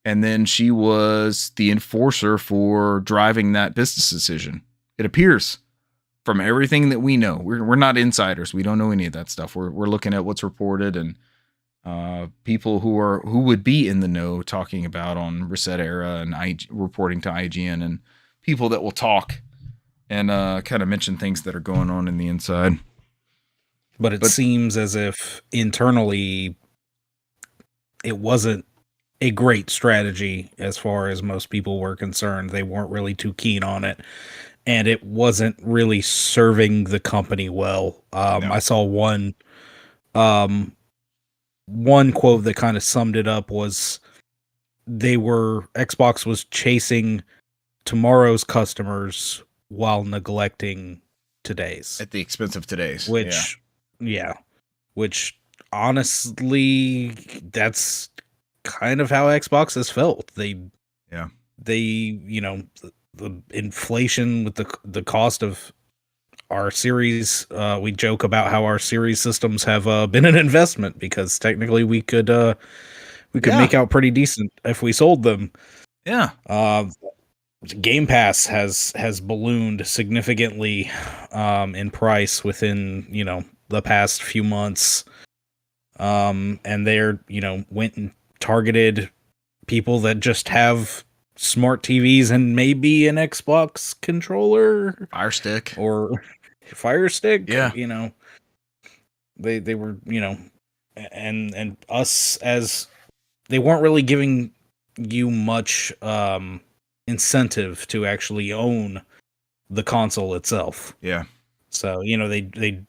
Speaker 1: And then she was the enforcer for driving that business decision. It appears. from everything that we know, we're not insiders. We don't know any of that stuff. We're looking at what's reported and people who would be in the know talking about on Reset Era and reporting to IGN, and people that will talk and kind of mention things that are going on in the inside.
Speaker 2: But it seems as if internally it wasn't a great strategy as far as most people were concerned. They weren't really too keen on it, and it wasn't really serving the company well.
Speaker 1: No.
Speaker 2: I saw one quote that kind of summed it up was Xbox was chasing tomorrow's customers while neglecting today's.
Speaker 1: At the expense of today's.
Speaker 2: Which honestly, that's kind of how Xbox has felt. They, you know, the inflation with the cost of our series. We joke about how our series systems have been an investment because technically we could make out pretty decent if we sold them.
Speaker 1: Yeah.
Speaker 2: Game Pass has ballooned significantly in price within, you know, the past few months. And they're, you know, went and targeted people that just have smart TVs and maybe an Xbox controller,
Speaker 1: Fire Stick.
Speaker 2: Yeah. You know, they were, you know, and us as they weren't really giving you much incentive to actually own the console itself.
Speaker 1: Yeah.
Speaker 2: So, you know, they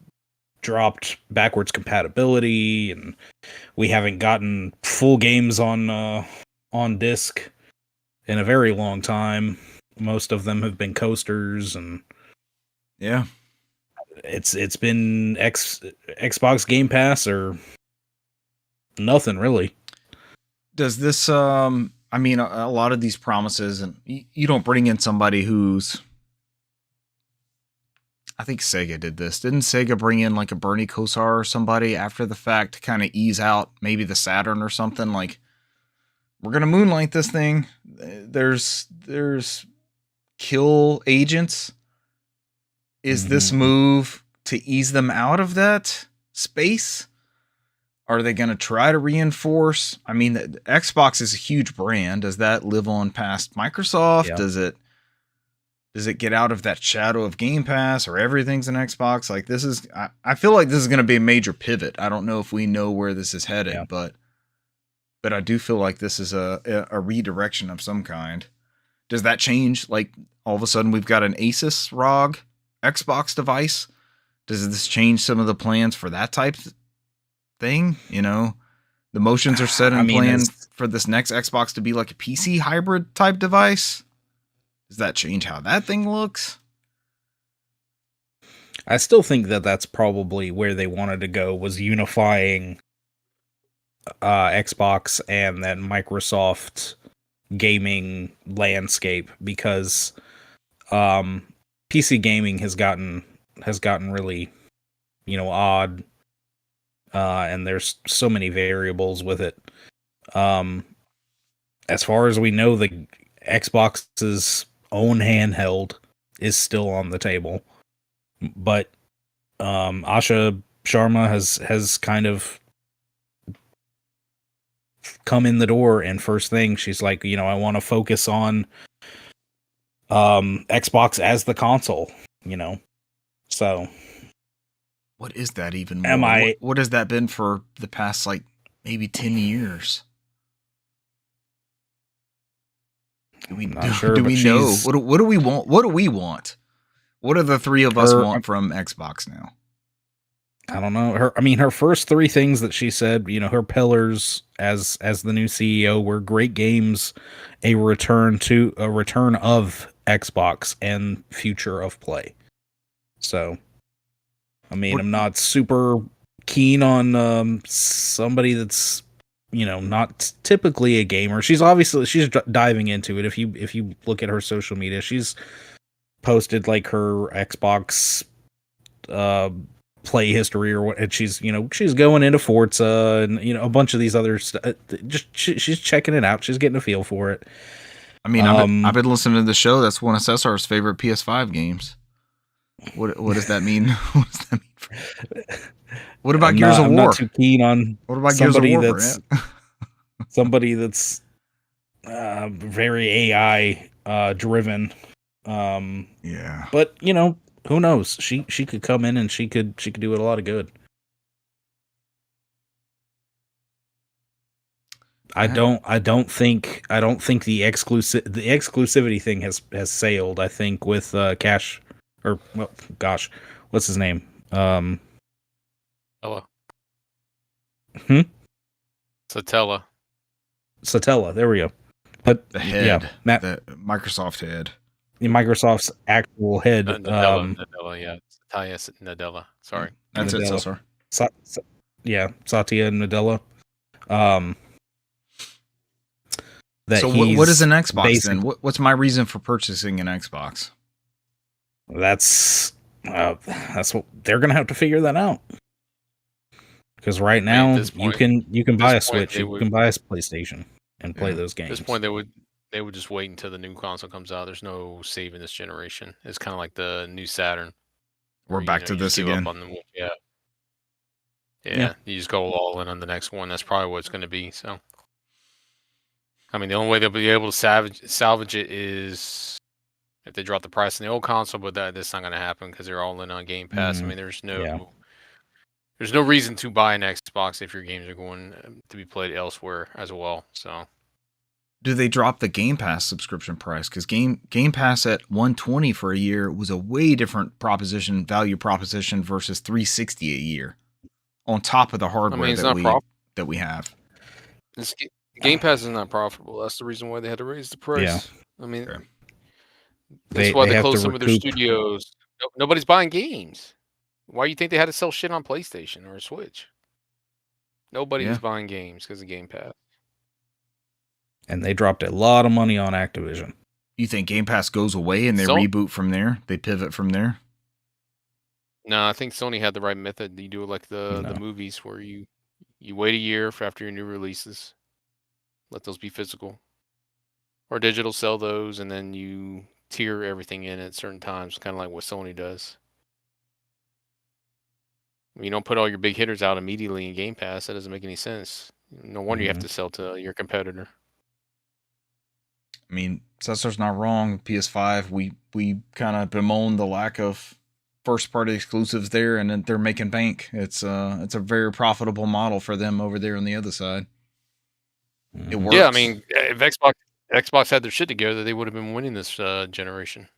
Speaker 2: dropped backwards compatibility, and we haven't gotten full games on disc in a very long time. Most of them have been coasters, and
Speaker 1: yeah,
Speaker 2: it's been Xbox Game Pass or nothing really.
Speaker 1: Does this I mean, a lot of these promises, and you don't bring in somebody who's, I think Sega did this. Didn't Sega bring in like a Bernie Kosar or somebody after the fact to kind of ease out maybe the Saturn or something? Like, we're going to moonlight this thing. There's kill agents. Is this move to ease them out of that space? Are they going to try to reinforce? I mean, the Xbox is a huge brand. Does that live on past Microsoft? Yeah. Does it get out of that shadow of Game Pass, or everything's an Xbox? Like, this is, I feel like this is going to be a major pivot. I don't know if we know where this is headed, but I do feel like this is a redirection of some kind. Does that change? Like, all of a sudden we've got an Asus ROG Xbox device. Does this change some of the plans for that type thing? You know, the motions are set in plan for this next Xbox to be like a PC hybrid type device. Does that change how that thing looks?
Speaker 2: I still think that that's probably where they wanted to go, was unifying Xbox and that Microsoft gaming landscape, because PC gaming has gotten really, you know, odd, and there's so many variables with it. As far as we know, the Xbox's own handheld is still on the table, but Asha Sharma has kind of come in the door, and first thing she's like, you know, I want to focus on Xbox as the console, you know. So
Speaker 1: what is that even more? What has that been for the past like maybe 10 years? Do we know? What do we want? What do we want? What do the three of us want from Xbox now?
Speaker 2: I don't know. Her first three things that she said, you know, her pillars as the new CEO were great games, a return of Xbox, and future of play. So, I mean, I'm not super keen on somebody that's, you know, not typically a gamer. She's diving into it. If you look at her social media, she's posted like her Xbox play history or what, and she's going into Forza and, you know, a bunch of these other stuff. She's checking it out. She's getting a feel for it.
Speaker 1: I mean, I've been listening to the show. That's one of Cesar's favorite PS5 games. What does that mean? What does that mean? What about Gears of War?
Speaker 2: I'm not too keen on
Speaker 1: what about Gears of War,
Speaker 2: that's somebody that's very AI driven.
Speaker 1: Yeah.
Speaker 2: But who knows? She could come in and she could do it a lot of good. I don't think the exclusivity thing has sailed. I think with Cash, or well, gosh, what's his name?
Speaker 3: Hello.
Speaker 2: Satella. There we go. But
Speaker 1: the head, the Microsoft head,
Speaker 2: Microsoft's actual head.
Speaker 3: Nadella, yeah, Nadella. Sorry,
Speaker 1: that's
Speaker 2: Nadella.
Speaker 1: it. So sorry.
Speaker 2: Satya Nadella.
Speaker 1: So what is an Xbox then? What's my reason for purchasing an Xbox?
Speaker 2: That's what they're gonna have to figure that out. Because right now you can buy a Switch, you can buy a PlayStation and play those games.
Speaker 3: At this point, they would just wait until the new console comes out. There's no saving this generation. It's kind of like the new Saturn.
Speaker 1: We're back to this again.
Speaker 3: Yeah, you just go all in on the next one. That's probably what it's going to be. So, I mean, the only way they'll be able to salvage it is if they drop the price on the old console, but that's not going to happen because they're all in on Game Pass. I mean, there's no reason to buy an Xbox if your games are going to be played elsewhere as well. So,
Speaker 1: do they drop the Game Pass subscription price? Because Game Pass at $120 for a year was a way different value proposition versus $360 a year on top of the hardware that we have.
Speaker 3: Game Pass is not profitable. That's the reason why they had to raise the price.
Speaker 2: Yeah.
Speaker 3: I mean, that's why they closed some of their studios. Nobody's buying games. Why do you think they had to sell shit on PlayStation or Switch? Nobody was buying games because of Game Pass.
Speaker 2: And they dropped a lot of money on Activision.
Speaker 1: You think Game Pass goes away and they reboot from there? They pivot from there?
Speaker 3: No, I think Sony had the right method. You do it like the movies where you wait a year after your new releases. Let those be physical. Or digital, sell those, and then you tier everything in at certain times, kind of like what Sony does. You don't put all your big hitters out immediately in Game Pass. That doesn't make any sense. No wonder you have to sell to your competitor.
Speaker 1: I mean, Cesar's not wrong. PS5, we kind of bemoan the lack of first-party exclusives there, and then they're making bank. It's a very profitable model for them over there on the other side. It works.
Speaker 3: Yeah, I mean, if Xbox had their shit together, they would have been winning this generation.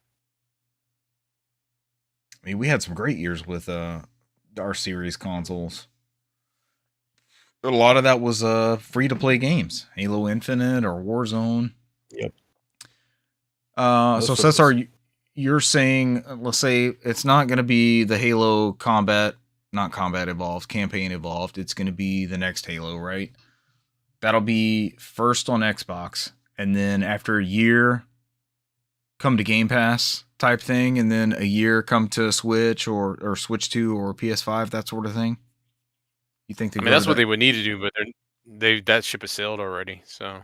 Speaker 1: I mean, we had some great years with our series consoles. A lot of that was free-to-play games. Halo Infinite or Warzone.
Speaker 2: Yep.
Speaker 1: So Cesar, you're saying, let's say it's not going to be the Halo Campaign Evolved. It's going to be the next Halo, right? That'll be first on Xbox, and then after a year, come to Game Pass type thing, and then a year come to Switch or Switch 2 or PS5, that sort of thing. You think?
Speaker 3: I mean, that's what they would need to do, but that ship has sailed already. So,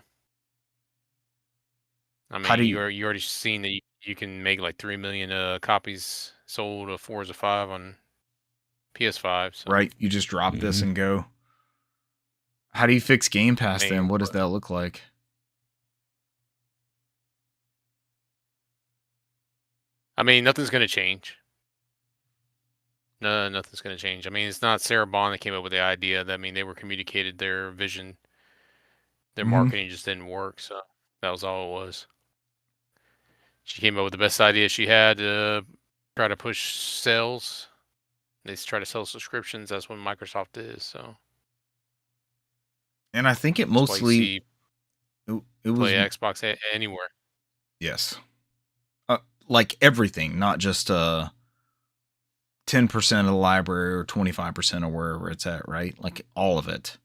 Speaker 3: I mean, you already seen that you can make like 3 million copies sold of Forza 5 on PS5. So.
Speaker 1: Right, you just drop this and go. How do you fix Game Pass then? What does that look like?
Speaker 3: I mean, nothing's going to change. No, nothing's going to change. I mean, it's not Sarah Bond that came up with the idea. I mean, they were communicated their vision. Their marketing just didn't work, so that was all it was. She came up with the best idea she had to try to push sales. They try to sell subscriptions. That's what Microsoft is, so.
Speaker 1: And I think it mostly
Speaker 3: it was play Xbox anywhere.
Speaker 1: Yes, like everything, not just 10% of the library or 25% of wherever it's at, right? Like all of it.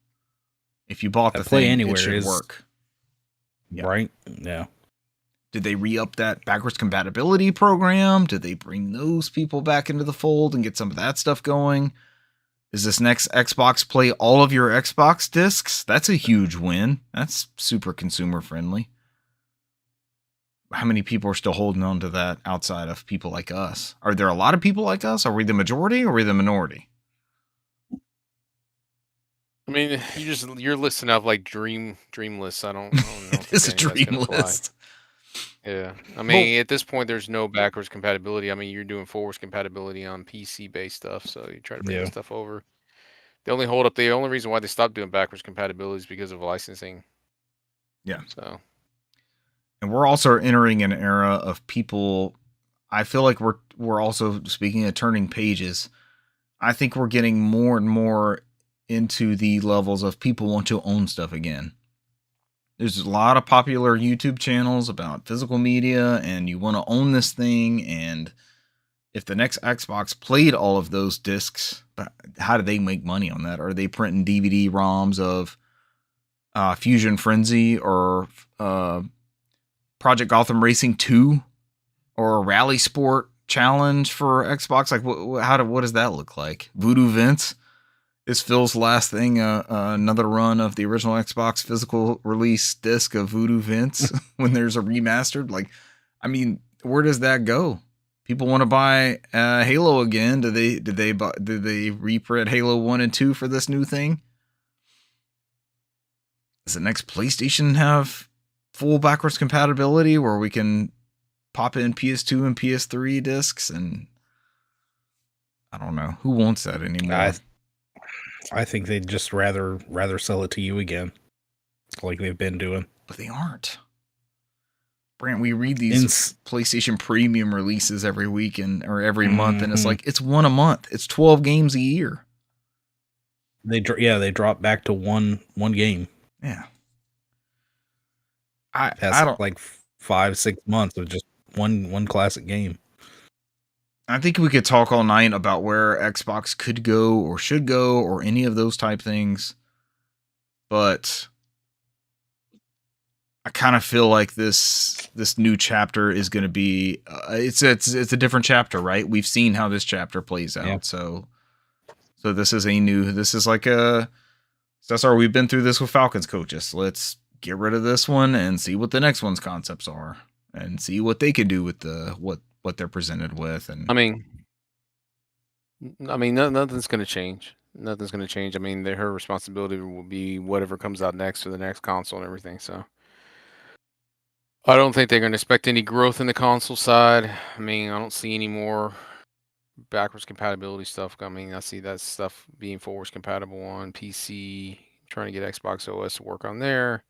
Speaker 1: If you bought the
Speaker 2: Play
Speaker 1: thing,
Speaker 2: Anywhere
Speaker 1: it should work.
Speaker 2: Yeah. Right? Yeah.
Speaker 1: Did they re-up that backwards compatibility program? Did they bring those people back into the fold and get some of that stuff going? Is this next Xbox play all of your Xbox discs? That's a huge win. That's super consumer friendly. how many people are still holding on to that outside of people like us? Are there a lot of people like us? Are we the majority or are we the minority?
Speaker 3: I mean, you're listing out like dream lists. I don't know
Speaker 1: It is a dream list.
Speaker 3: Yeah, I mean, at this point, there's no backwards compatibility. I mean, you're doing forwards compatibility on PC-based stuff, so you try to bring this stuff over. The only reason why they stopped doing backwards compatibility is because of licensing.
Speaker 1: Yeah.
Speaker 3: So,
Speaker 1: and we're also entering an era of people. I feel like we're also, speaking of turning pages, I think we're getting more and more into the levels of people want to own stuff again. There's a lot of popular YouTube channels about physical media, and you want to own this thing. And if the next Xbox played all of those discs, how do they make money on that? Are they printing DVD ROMs of Fusion Frenzy or Project Gotham Racing 2 or Rally Sport Challenge for Xbox? Like, what does that look like? Voodoo Vince is Phil's last thing. Another run of the original Xbox physical release disc of Voodoo Vince when there's a remastered. Like, I mean, where does that go? People want to buy Halo again. Did they reprint Halo 1 and 2 for this new thing? Does the next PlayStation have full backwards compatibility where we can pop in PS2 and PS3 discs? And I don't know. Who wants that anymore?
Speaker 2: I think they'd just rather sell it to you again, like they've been doing.
Speaker 1: But they aren't. Brant, we read these PlayStation Premium releases every week or every month, and it's like, it's one a month. It's 12 games a year.
Speaker 2: They drop back to one game.
Speaker 1: Yeah.
Speaker 2: I don't like 5-6 months of just one classic game.
Speaker 1: I think we could talk all night about where Xbox could go or should go or any of those type things. But I kind of feel like this new chapter is going to be it's a different chapter, right? We've seen how this chapter plays out. Yeah. So this is we've been through this with Falcons coaches. Let's get rid of this one and see what the next one's concepts are and see what they can do with what they're presented with. And
Speaker 3: I mean, nothing's going to change. Nothing's going to change. I mean, her responsibility will be whatever comes out next for the next console and everything. So I don't think they're going to expect any growth in the console side. I mean, I don't see any more backwards compatibility stuff. I mean, I see that stuff being forwards compatible on PC, trying to get Xbox OS to work on there.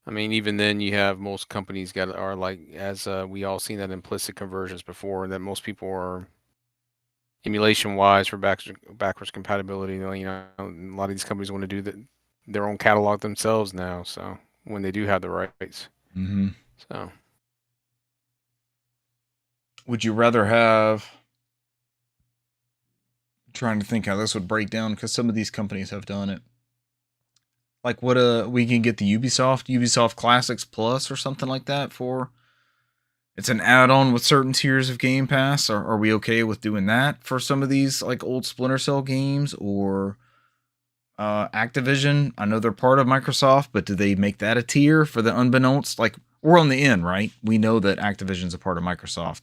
Speaker 3: I mean, even then, you have most companies are like, as we all seen that implicit conversions before, that most people are emulation-wise for backwards compatibility. You know, a lot of these companies want to do their own catalog themselves now. So when they do have the rights, so
Speaker 1: would you rather have? I'm trying to think how this would break down because some of these companies have done it. Like what we can get the Ubisoft Classics Plus or something like that for. It's an add-on with certain tiers of Game Pass. Are we okay with doing that for some of these like old Splinter Cell games or Activision? I know they're part of Microsoft, but do they make that a tier for the unbeknownst? Like, we're on the end, right? We know that Activision's a part of Microsoft.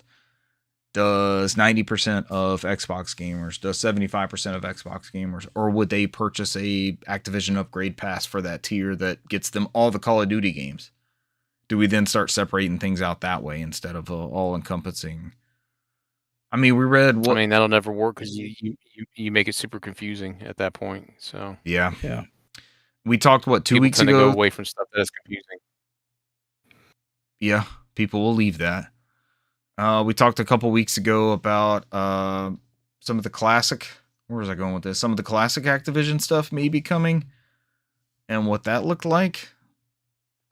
Speaker 1: Does 90% of Xbox gamers, does 75% of Xbox gamers, or would they purchase a Activision upgrade pass for that tier that gets them all the Call of Duty games? Do we then start separating things out that way instead of all-encompassing? I mean, we read what...
Speaker 3: I mean, that'll never work because you make it super confusing at that point. So
Speaker 1: yeah. We talked 2
Speaker 3: people
Speaker 1: weeks
Speaker 3: tend
Speaker 1: ago.
Speaker 3: To go away from stuff that is confusing.
Speaker 1: Yeah, people will leave that. We talked a couple weeks ago about some of the classic. Where was I going with this? Some of the classic Activision stuff may be coming, and what that looked like.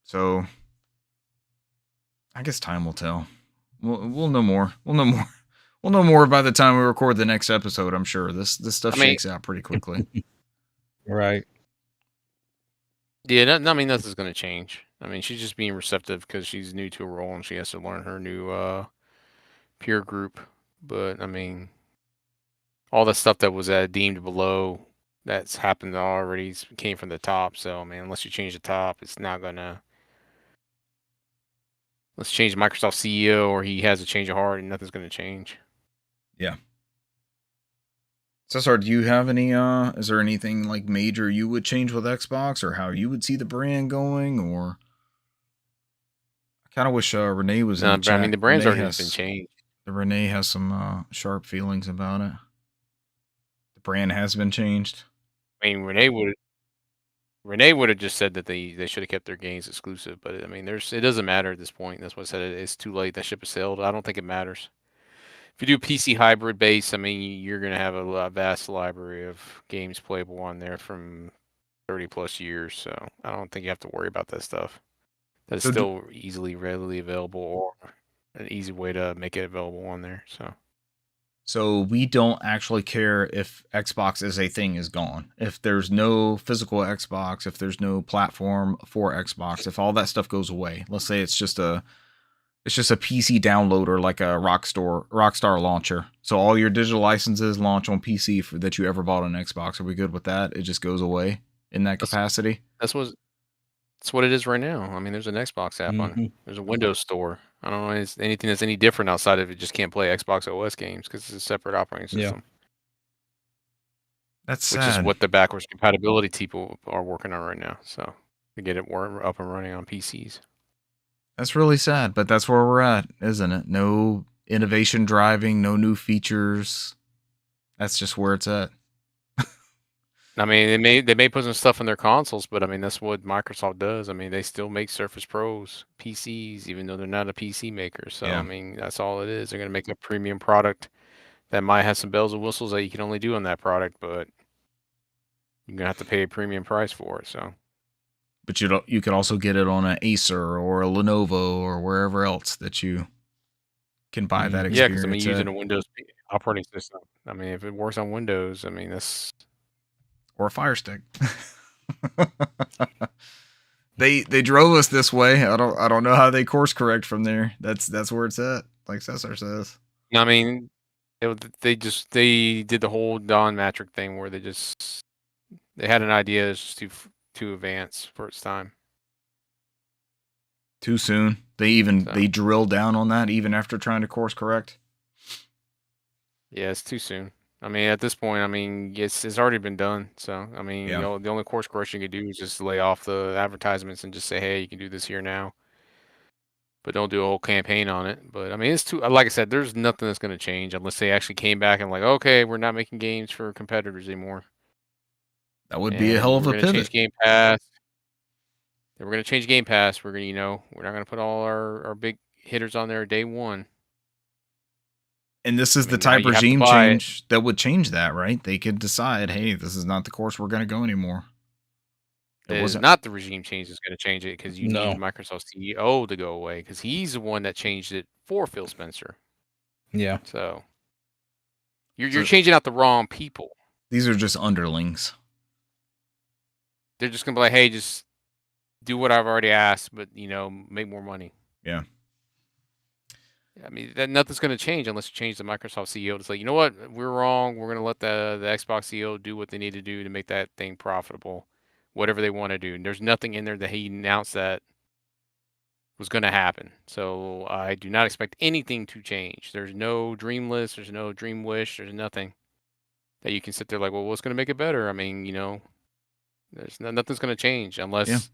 Speaker 1: So, I guess time will tell. We'll know more. We'll know more by the time we record the next episode. I'm sure this stuff shakes out pretty quickly.
Speaker 2: Right.
Speaker 3: Yeah, nothing's going to change. I mean, she's just being receptive because she's new to a role and she has to learn her new peer group. But I mean, all the stuff that was deemed below that's happened already came from the top. So I mean, unless you change the top, it's not gonna. let's change Microsoft CEO or he has a change of heart and nothing's going to change.
Speaker 1: Yeah. Cesar, do you have any, is there anything like major you would change with Xbox or how you would see the brand going? Or I kind of wish Renee was in the chat.
Speaker 3: I mean, the brand's
Speaker 1: Renee
Speaker 3: already been changed.
Speaker 1: Renee has some sharp feelings about it. The brand has been changed.
Speaker 3: I mean, Renee would have just said that they should have kept their games exclusive, but I mean, it doesn't matter at this point. That's what I said. It's too late. That ship has sailed. I don't think it matters. If you do PC hybrid base, I mean, you're going to have a vast library of games playable on there from 30 plus years. So I don't think you have to worry about that stuff. That's still readily available, or an easy way to make it available on there.
Speaker 1: So we don't actually care if Xbox as a thing is gone. If there's no physical Xbox, if there's no platform for Xbox, if all that stuff goes away. Let's say it's just a PC downloader like a Rockstar launcher. So all your digital licenses launch on PC that you ever bought on Xbox. Are we good with that? It just goes away in that capacity?
Speaker 3: That's what it is right now. I mean, there's an Xbox app on it. There's a Windows store. I don't know anything that's any different outside of it just can't play Xbox OS games because it's a separate operating system.
Speaker 2: Yeah.
Speaker 1: That's sad.
Speaker 3: Which is what the backwards compatibility people are working on right now. So to get it up and running on PCs.
Speaker 1: That's really sad, but that's where we're at, isn't it? No innovation driving, no new features. That's just where it's at.
Speaker 3: I mean, they may put some stuff in their consoles, but I mean that's what Microsoft does. I mean, they still make Surface Pros, PCs, even though they're not a PC maker. So I mean, that's all it is. They're gonna make a premium product that might have some bells and whistles that you can only do on that product, but you're gonna have to pay a premium price for it. So,
Speaker 1: but you could also get it on an Acer or a Lenovo or wherever else that you can buy that experience.
Speaker 3: Yeah, because I mean, using a Windows operating system. I mean, if it works on Windows, I mean that's.
Speaker 1: Or a Fire Stick. They drove us this way. I don't know how they course correct from there. That's where it's at, like Cesar says.
Speaker 3: I mean, they did the whole Don Matrick thing where they had an idea it's just too advanced for its time.
Speaker 1: Too soon. They drilled down on that even after trying to course correct.
Speaker 3: Yeah, it's too soon. I mean, at this point, I mean, it's already been done. So, I mean, you know, the only course correction you can do is just lay off the advertisements and just say, hey, you can do this here now. But don't do a whole campaign on it. But I mean, it's too, like I said, there's nothing that's going to change unless they actually came back and like, okay, we're not making games for competitors anymore.
Speaker 1: That would be a hell of a pivot.
Speaker 3: Change Game Pass. Then we're going to change Game Pass. We're going to, we're not going to put all our big hitters on there day one.
Speaker 1: And this is the type of regime change that would change that, right? They could decide, hey, this is not the course we're going to go anymore.
Speaker 3: It was not the regime change that's going to change it because you need Microsoft CEO to go away because he's the one that changed it for Phil Spencer.
Speaker 2: Yeah.
Speaker 3: So you're changing out the wrong people.
Speaker 1: These are just underlings.
Speaker 3: They're just going to be like, hey, just do what I've already asked, but, you know, make more money.
Speaker 1: Yeah.
Speaker 3: I mean, nothing's going to change unless you change the Microsoft CEO to say, you know what, we're wrong. We're going to let the Xbox CEO do what they need to do to make that thing profitable, whatever they want to do. And there's nothing in there that he announced that was going to happen. So I do not expect anything to change. There's no dream list. There's no dream wish. There's nothing that you can sit there like, well, what's going to make it better? I mean, you know, nothing's going to change unless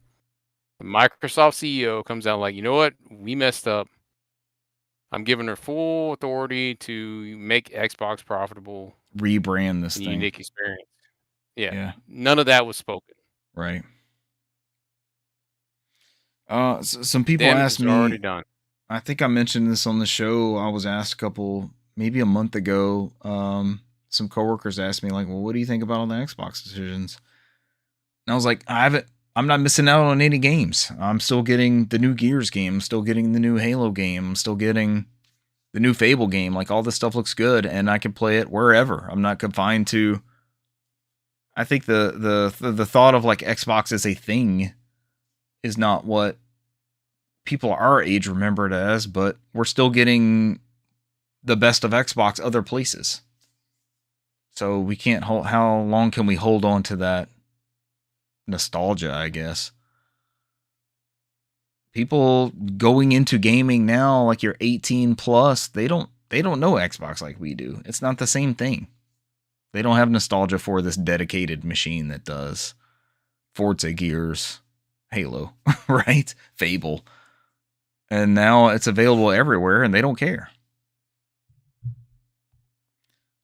Speaker 3: the Microsoft CEO comes out like, you know what, we messed up. I'm giving her full authority to make Xbox profitable.
Speaker 1: Rebrand this thing.
Speaker 3: Unique experience. Yeah. None of that was spoken.
Speaker 1: Right. Some people asked me.
Speaker 3: Already done.
Speaker 1: I think I mentioned this on the show. I was asked maybe a month ago. Some coworkers asked me like, "Well, what do you think about all the Xbox decisions?" And I was like, I'm not missing out on any games. I'm still getting the new Gears game. I'm still getting the new Halo game. I'm still getting the new Fable game. Like all this stuff looks good and I can play it wherever. I'm not confined to. I think the thought of like Xbox as a thing is not what people our age remember it as, but we're still getting the best of Xbox other places. So we can't how long can we hold on to that nostalgia, I guess. people going into gaming now, like you're 18 plus, they don't know Xbox like we do. It's not the same thing. They don't have nostalgia for this dedicated machine that does Forza, Gears, Halo, right? Fable. And now it's available everywhere and they don't care.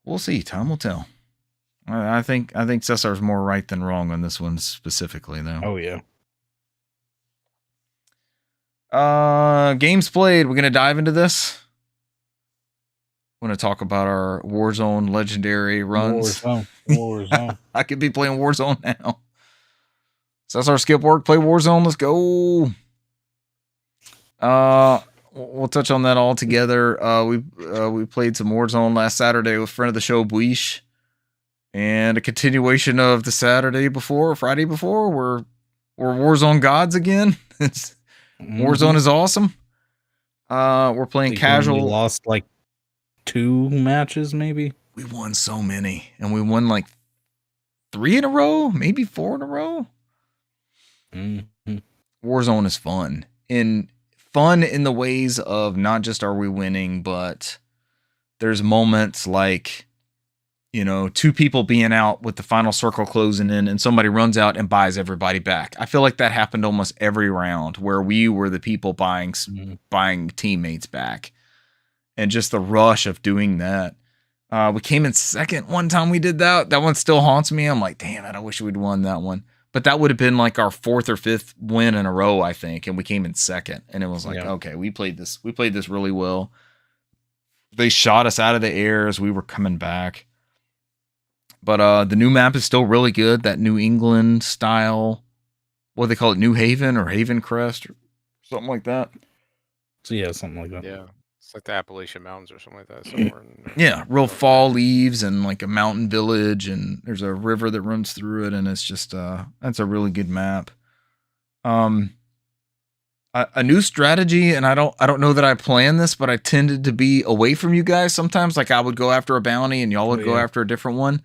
Speaker 1: We'll see. Time will tell. I think Cesar's more right than wrong on this one specifically, though.
Speaker 2: Oh, yeah.
Speaker 1: Games played. We're going to dive into this. Want to talk about our Warzone legendary runs.
Speaker 2: Warzone.
Speaker 1: I could be playing Warzone now. So that's our skip work. Play Warzone. Let's go. We'll touch on that all together. We played some Warzone last Saturday with friend of the show Buish, and a continuation of the Friday before. We're Warzone gods again. Warzone is awesome. We're playing casual.
Speaker 2: We lost like 2 matches, maybe.
Speaker 1: We won so many, and we won like 3 in a row, maybe 4 in a row.
Speaker 2: Mm-hmm.
Speaker 1: Warzone is fun in the ways of not just are we winning, but there's moments like, 2 people being out with the final circle closing in and somebody runs out and buys everybody back. I feel like that happened almost every round where we were the people buying teammates back, and just the rush of doing that. We came in second one time we did that. That one still haunts me. I'm like, damn it, I wish we'd won that one. But that would have been like our 4th or 5th win in a row, I think, and we came in second. And it was like, okay, we played this really well. They shot us out of the air as we were coming back. But the new map is still really good. That New England style, what do they call it, New Haven or Haven Crest or something like that.
Speaker 2: So yeah, something like that.
Speaker 3: Yeah. It's like the Appalachian Mountains or something like that. Somewhere
Speaker 1: yeah, real fall leaves and like a mountain village, and there's a river that runs through it, and it's just that's a really good map. A new strategy, and I don't know that I planned this, but I tended to be away from you guys sometimes. Like I would go after a bounty, and y'all would go after a different one.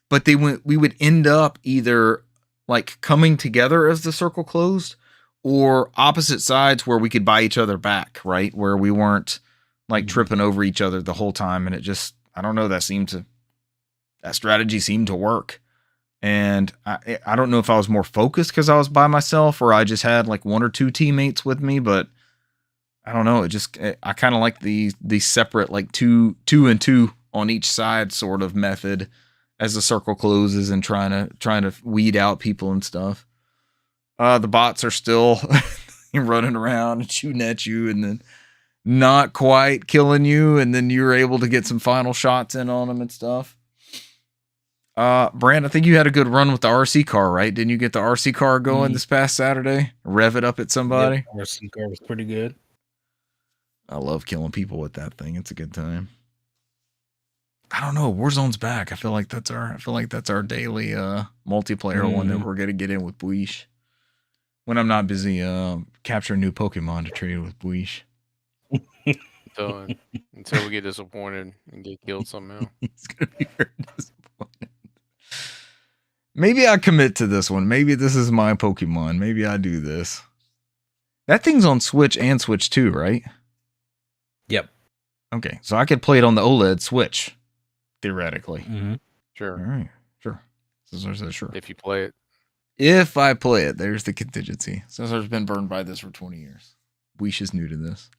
Speaker 1: But we would end up either like coming together as the circle closed, or opposite sides where we could buy each other back, right? Where we weren't like tripping over each other the whole time. And it just, I don't know, that strategy seemed to work. And I don't know if I was more focused because I was by myself, or I just had like 1 or 2 teammates with me, but I don't know. I kind of like the separate, like two and two on each side sort of method as the circle closes, and trying to weed out people and stuff. The bots are still running around and shooting at you, and then not quite killing you, and then you're able to get some final shots in on them and stuff. Brand, I think you had a good run with the RC car, right? Didn't you get the RC car going this past Saturday? Rev it up at somebody?
Speaker 2: Yeah, RC car was pretty good.
Speaker 1: I love killing people with that thing. It's a good time. I don't know. Warzone's back. I feel like that's our daily multiplayer one that we're gonna get in with Buish. When I'm not busy capturing new Pokemon to trade with Buish.
Speaker 3: Until we get disappointed and get killed somehow.
Speaker 1: It's gonna be very disappointing. Maybe I commit to this one. Maybe this is my Pokemon. Maybe I do this. That thing's on Switch and Switch 2, right?
Speaker 2: Yep.
Speaker 1: Okay, so I could play it on the OLED Switch, theoretically.
Speaker 2: Mm-hmm.
Speaker 3: Sure.
Speaker 1: All right, sure. Sure.
Speaker 3: If you play it.
Speaker 1: If I play it, there's the contingency. Cesar's been burned by this for 20 years. Weesh is new to this.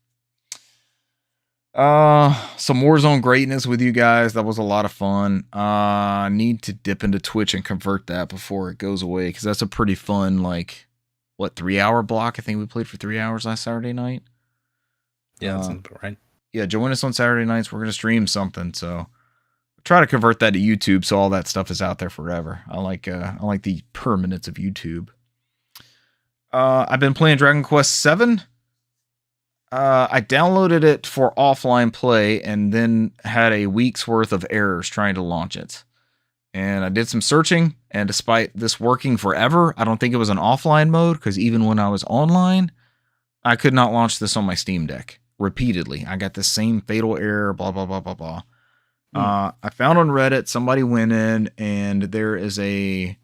Speaker 1: Some Warzone greatness with you guys. That was a lot of fun. I need to dip into Twitch and convert that before it goes away, because that's a pretty fun, 3-hour block. I think we played for 3 hours last Saturday night.
Speaker 2: Yeah, that sounds right.
Speaker 1: Yeah, join us on Saturday nights. We're going to stream something, so try to convert that to YouTube so all that stuff is out there forever. I like the permanence of YouTube. I've been playing Dragon Quest VII. I downloaded it for offline play and then had a week's worth of errors trying to launch it. And I did some searching, and despite this working forever, I don't think it was an offline mode, because even when I was online, I could not launch this on my Steam Deck. Repeatedly, I got the same fatal error, blah, blah, blah, blah, blah. I found on Reddit, somebody went in, and there is a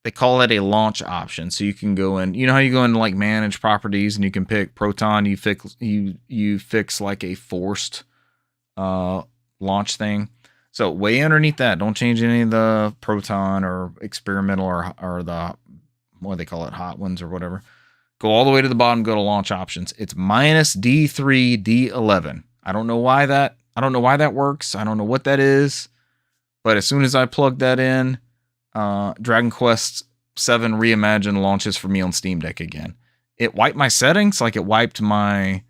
Speaker 1: they call it a launch option. So you can go in, you know how you go into like manage properties and you can pick Proton, you fix like a forced launch thing. So way underneath that, don't change any of the Proton or experimental or the, what do they call it, hot ones or whatever. Go all the way to the bottom, go to launch options. It's minus D3, D11. I don't know why that works. I don't know what that is. But as soon as I plug that in, Dragon Quest VII Reimagined launches for me on Steam Deck again. It wiped my settings, like it wiped my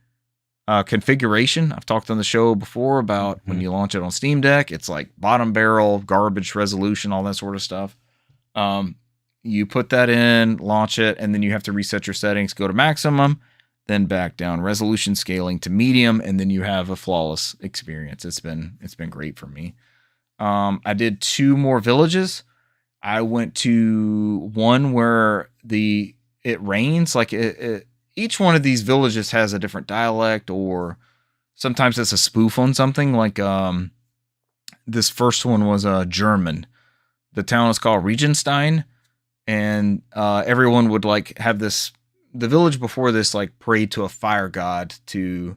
Speaker 1: configuration. I've talked on the show before about when you launch it on Steam Deck, it's like bottom barrel, garbage resolution, all that sort of stuff. You put that in, launch it, and then you have to reset your settings, go to maximum, then back down, resolution scaling to medium, and then you have a flawless experience. It's been great for me. I did 2 more villages. I went to one where it rains, like each one of these villages has a different dialect, or sometimes it's a spoof on something. Like this first one was German. The town is called Regenstein, and everyone would like have this. The village before this like prayed to a fire god to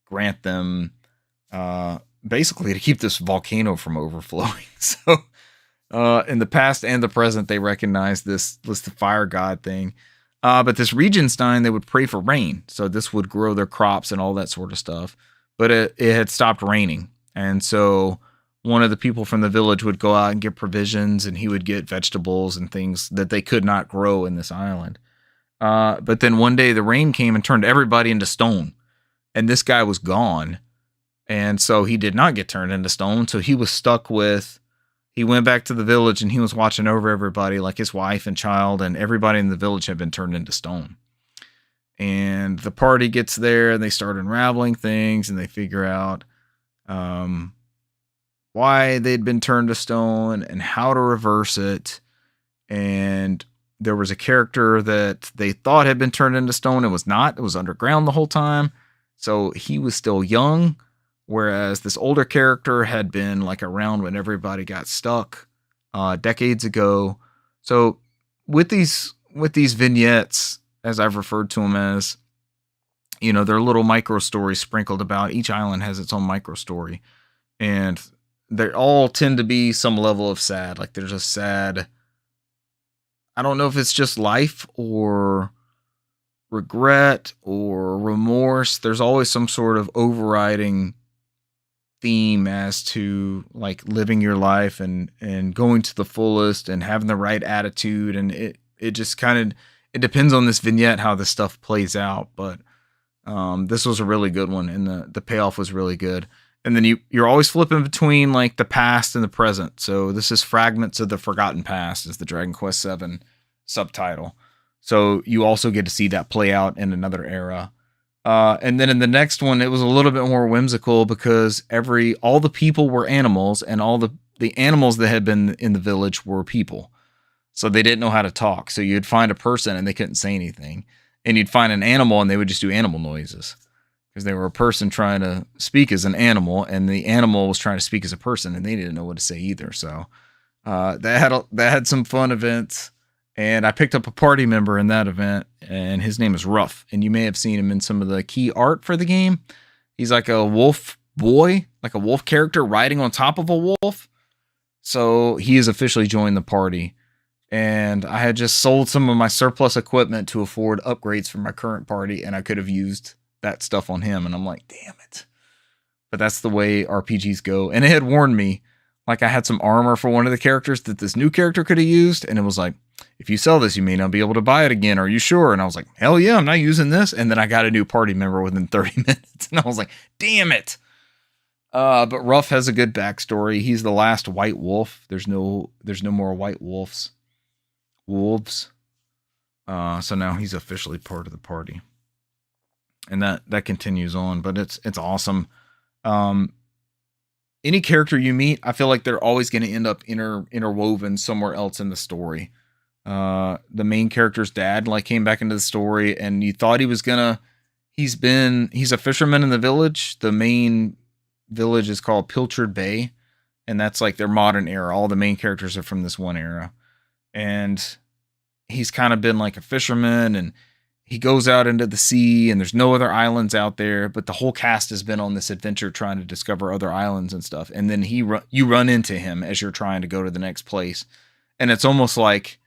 Speaker 1: grant them, basically to keep this volcano from overflowing. So in the past and the present, they recognized this fire god thing. But this Regenstein, they would pray for rain. So this would grow their crops and all that sort of stuff. But it had stopped raining. And so one of the people from the village would go out and get provisions, and he would get vegetables and things that they could not grow in this island. But then one day the rain came and turned everybody into stone. And this guy was gone. And so he did not get turned into stone. So he was stuck with... He went back to the village and he was watching over everybody, like his wife and child, and everybody in the village had been turned into stone. And the party gets there and they start unraveling things and they figure out why they'd been turned to stone and how to reverse it. And there was a character that they thought had been turned into stone. It was not. It was underground the whole time. So he was still young. Whereas this older character had been like around when everybody got stuck decades ago. So with these vignettes, as I've referred to them as, you know, they're little micro stories sprinkled about. Each island has its own micro story, and they all tend to be some level of sad. Like there's a sad. I don't know if it's just life or regret or remorse. There's always some sort of overriding theme as to like living your life and going to the fullest and having the right attitude, and it just kind of, it depends on this vignette how this stuff plays out. But this was a really good one, and the payoff was really good. And then you're always flipping between like the past and the present. So this is Fragments of the Forgotten Past is the Dragon Quest VII subtitle. So you also get to see that play out in another era. And then in the next one, it was a little bit more whimsical because all the people were animals, and all the animals that had been in the village were people. So they didn't know how to talk. So you'd find a person and they couldn't say anything. And you'd find an animal and they would just do animal noises because they were a person trying to speak as an animal, and the animal was trying to speak as a person, and they didn't know what to say either. So that had some fun events. And I picked up a party member in that event, and his name is Ruff. And you may have seen him in some of the key art for the game. He's like a wolf boy, like a wolf character riding on top of a wolf. So he has officially joined the party. And I had just sold some of my surplus equipment to afford upgrades for my current party, and I could have used that stuff on him. And I'm like, damn it. But that's the way RPGs go. And it had warned me, like I had some armor for one of the characters that this new character could have used. And it was like, if you sell this, you may not be able to buy it again. Are you sure? And I was like, hell yeah, I'm not using this. And then I got a new party member within 30 minutes. And I was like, damn it. But Ruff has a good backstory. He's the last white wolf. There's no more white wolves. So now he's officially part of the party. And that continues on, but it's awesome. Any character you meet, I feel like they're always going to end up interwoven somewhere else in the story. The main character's dad like came back into the story, and you thought he's a fisherman in the village. The main village is called Pilchard Bay, and that's like their modern era. All the main characters are from this one era. And he's kind of been like a fisherman, and he goes out into the sea, and there's no other islands out there, but the whole cast has been on this adventure trying to discover other islands and stuff. And then you run into him as you're trying to go to the next place. And it's almost like,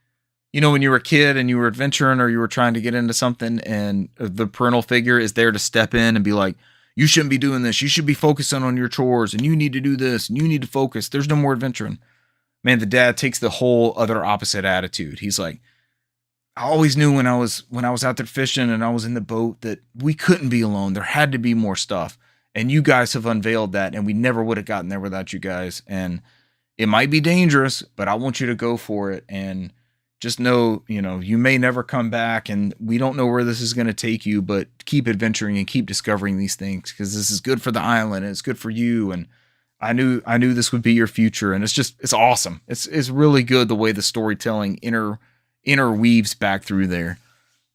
Speaker 1: when you were a kid and you were adventuring or you were trying to get into something, and the parental figure is there to step in and be like, you shouldn't be doing this. You should be focusing on your chores, and you need to do this, and you need to focus. There's no more adventuring. Man, the dad takes the whole other opposite attitude. He's like, I always knew when I was out there fishing and I was in the boat that we couldn't be alone. There had to be more stuff. And you guys have unveiled that, and we never would have gotten there without you guys. And it might be dangerous, but I want you to go for it. And just know, you may never come back, and we don't know where this is going to take you, but keep adventuring and keep discovering these things, because this is good for the island and it's good for you. And I knew this would be your future. And it's awesome. It's really good the way the storytelling interweaves back through there.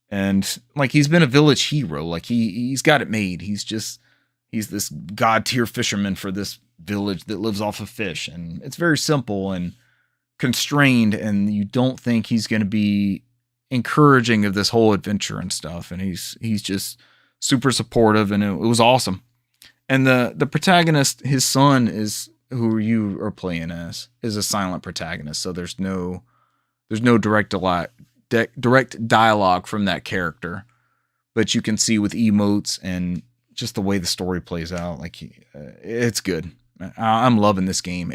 Speaker 1: And like, he's been a village hero. Like he's got it made. He's this god tier fisherman for this village that lives off of fish. And it's very simple and constrained, and you don't think he's going to be encouraging of this whole adventure and stuff. And he's just super supportive, and it was awesome. And the protagonist, his son, is who you are playing as, is a silent protagonist. So there's no direct dialogue from that character, but you can see with emotes and just the way the story plays out. Like, it's good. I'm loving this game.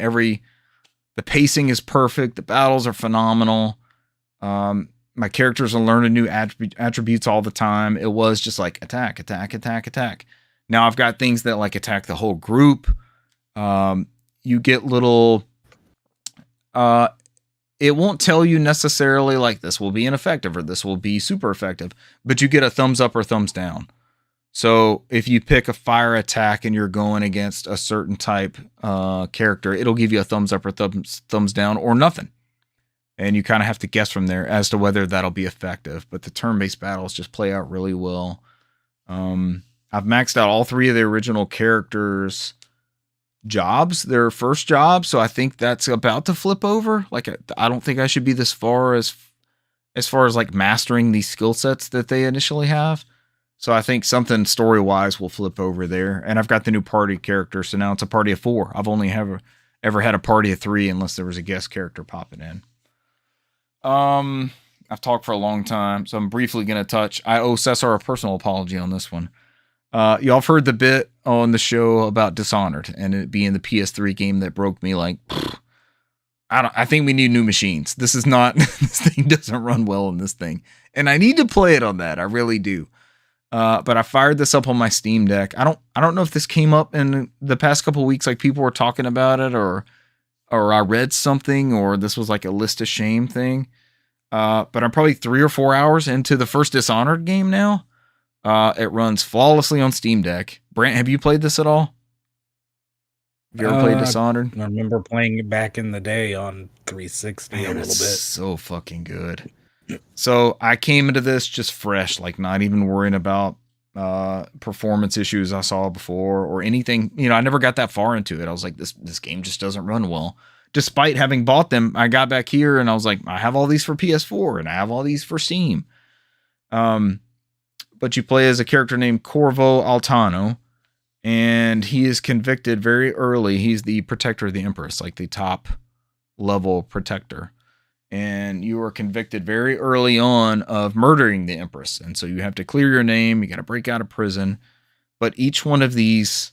Speaker 1: The pacing is perfect. The battles are phenomenal. My characters are learning new attributes all the time. It was just like attack, attack, attack, attack. Now I've got things that like attack the whole group. You get little, it won't tell you necessarily like this will be ineffective or this will be super effective, but you get a thumbs up or thumbs down. So if you pick a fire attack and you're going against a certain type character, it'll give you a thumbs up or thumbs down or nothing. And you kind of have to guess from there as to whether that'll be effective. But the turn-based battles just play out really well. I've maxed out all 3 of the original characters' jobs, their first job. So I think that's about to flip over. Like, I don't think I should be this far as far as like mastering these skill sets that they initially have. So I think something story-wise will flip over there. And I've got the new party character, so now it's a party of 4. I've only ever had a party of 3 unless there was a guest character popping in. I've talked for a long time, so I'm briefly going to touch. I owe Cesar a personal apology on this one. Y'all have heard the bit on the show about Dishonored and it being the PS3 game that broke me. Like, I think we need new machines. This is not, this thing doesn't run well in this thing. And I need to play it on that. I really do. But I fired this up on my Steam Deck. I don't know if this came up in the past couple of weeks, like people were talking about it, or I read something, or this was like a list of shame thing. But I'm probably 3 or 4 hours into the first Dishonored game now. It runs flawlessly on Steam Deck. Brant, have you played this at all? Have you ever played Dishonored?
Speaker 2: I remember playing it back in the day on 360 a little bit.
Speaker 1: So fucking good. So I came into this just fresh, like not even worrying about performance issues I saw before or anything. I never got that far into it. I was like, this game just doesn't run well. Despite having bought them, I got back here and I was like, I have all these for PS4 and I have all these for Steam. But you play as a character named Corvo Altano, and he is convicted very early. He's the protector of the Empress, like the top level protector. And you are convicted very early on of murdering the Empress. And so you have to clear your name. You got to break out of prison. But each one of these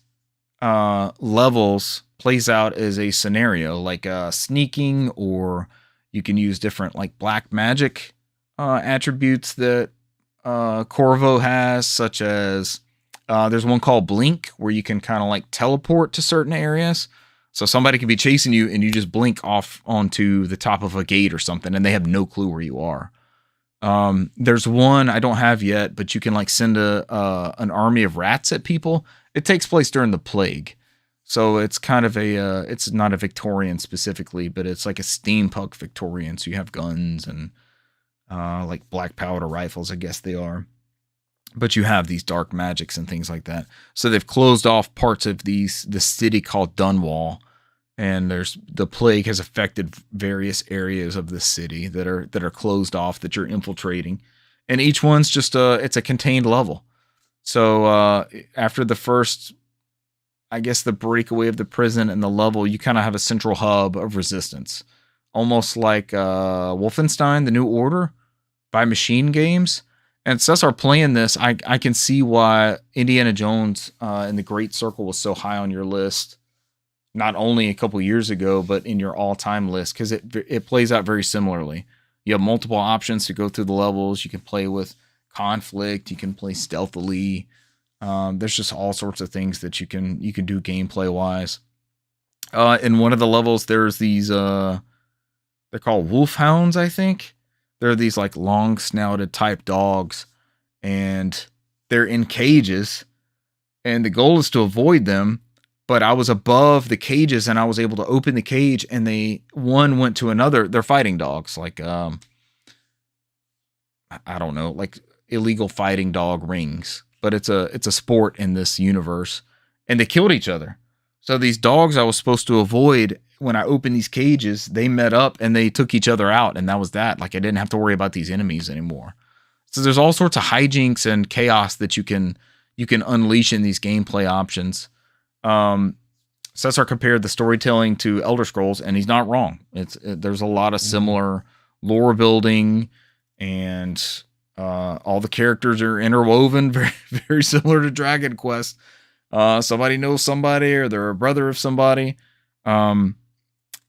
Speaker 1: levels plays out as a scenario, like sneaking, or you can use different like black magic attributes that Corvo has, such as there's one called Blink, where you can kind of like teleport to certain areas. So somebody could be chasing you and you just blink off onto the top of a gate or something and they have no clue where you are. There's one I don't have yet, but you can like send an army of rats at people. It takes place during the plague. So it's kind of it's not a Victorian specifically, but it's like a steampunk Victorian. So you have guns and like black powder rifles, I guess they are. But you have these dark magics and things like that. So they've closed off parts of the city called Dunwall. and the plague has affected various areas of the city that are closed off that you're infiltrating, and each one's just it's a contained level. So after the first, I guess, the breakaway of the prison and the level, you kind of have a central hub of resistance, almost like Wolfenstein: The New Order by Machine Games. And Cesar playing this, I can see why Indiana Jones and the Great Circle was so high on your list, not only a couple years ago, but in your all-time list, because it plays out very similarly. You have multiple options to go through the levels. You can play with conflict. You can play stealthily. There's just all sorts of things that you can do gameplay-wise. In one of the levels, there's these, they're called wolfhounds, I think. They're these like long-snouted type dogs, and they're in cages, and the goal is to avoid them. But I was above the cages, and I was able to open the cage, and one went to another. They're fighting dogs, like I don't know, like illegal fighting dog rings. But it's a sport in this universe, and they killed each other. So these dogs I was supposed to avoid, when I opened these cages, they met up and they took each other out, and that was that. Like, I didn't have to worry about these enemies anymore. So there's all sorts of hijinks and chaos that you can unleash in these gameplay options. Cesar compared the storytelling to Elder Scrolls, and he's not wrong. There's a lot of similar lore building, and all the characters are interwoven, very, very similar to Dragon Quest. Somebody knows somebody, or they're a brother of somebody.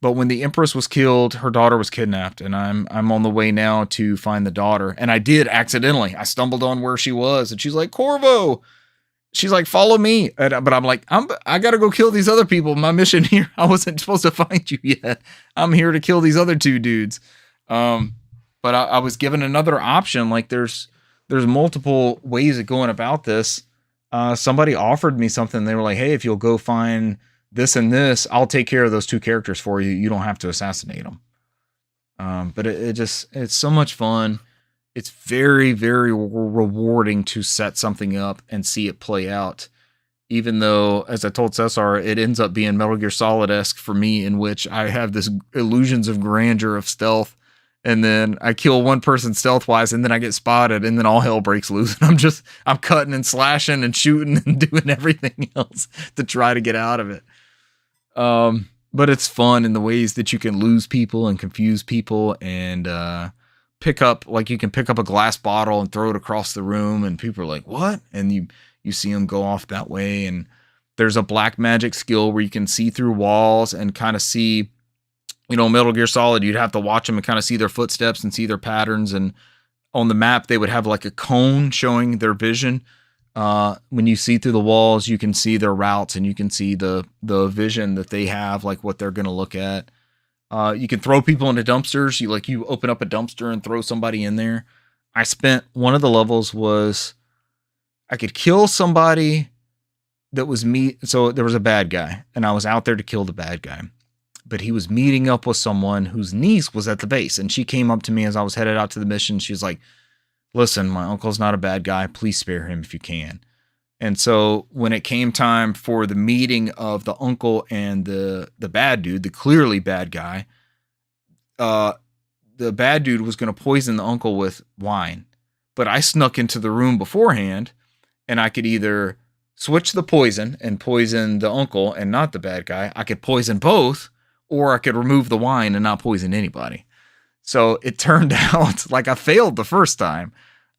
Speaker 1: But when the Empress was killed, her daughter was kidnapped, and I'm on the way now to find the daughter. And I did accidentally. I stumbled on where she was, and she's like, Corvo. She's like, follow me. But I'm like, I gotta go kill these other people. My mission here, I wasn't supposed to find you yet. I'm here to kill these other two dudes. But I was given another option. Like, there's multiple ways of going about this. Somebody offered me something. They were like, hey, if you'll go find this and this, I'll take care of those two characters for you. You don't have to assassinate them. But it's so much fun. It's very, very rewarding to set something up and see it play out. Even though, as I told Cesar, it ends up being Metal Gear Solid-esque for me, in which I have this illusions of grandeur of stealth, and then I kill one person stealth-wise, and then I get spotted, and then all hell breaks loose. And I'm cutting and slashing and shooting and doing everything else to try to get out of it. But it's fun in the ways that you can lose people and confuse people, and you can pick up a glass bottle and throw it across the room, and people are like, what? And you see them go off that way. And there's a black magic skill where you can see through walls and kind of see, Metal Gear Solid, you'd have to watch them and kind of see their footsteps and see their patterns. And on the map, they would have like a cone showing their vision. When you see through the walls, you can see their routes, and you can see the vision that they have, like what they're going to look at. You can throw people into dumpsters. You open up a dumpster and throw somebody in there. One of the levels was I could kill somebody that was so there was a bad guy, and I was out there to kill the bad guy. But he was meeting up with someone whose niece was at the base, and she came up to me as I was headed out to the mission. She was like, listen, my uncle's not a bad guy. Please spare him if you can. And so when it came time for the meeting of the uncle and the bad dude, the clearly bad guy, the bad dude was going to poison the uncle with wine. But I snuck into the room beforehand, and I could either switch the poison and poison the uncle and not the bad guy. I could poison both, or I could remove the wine and not poison anybody. So it turned out like I failed the first time.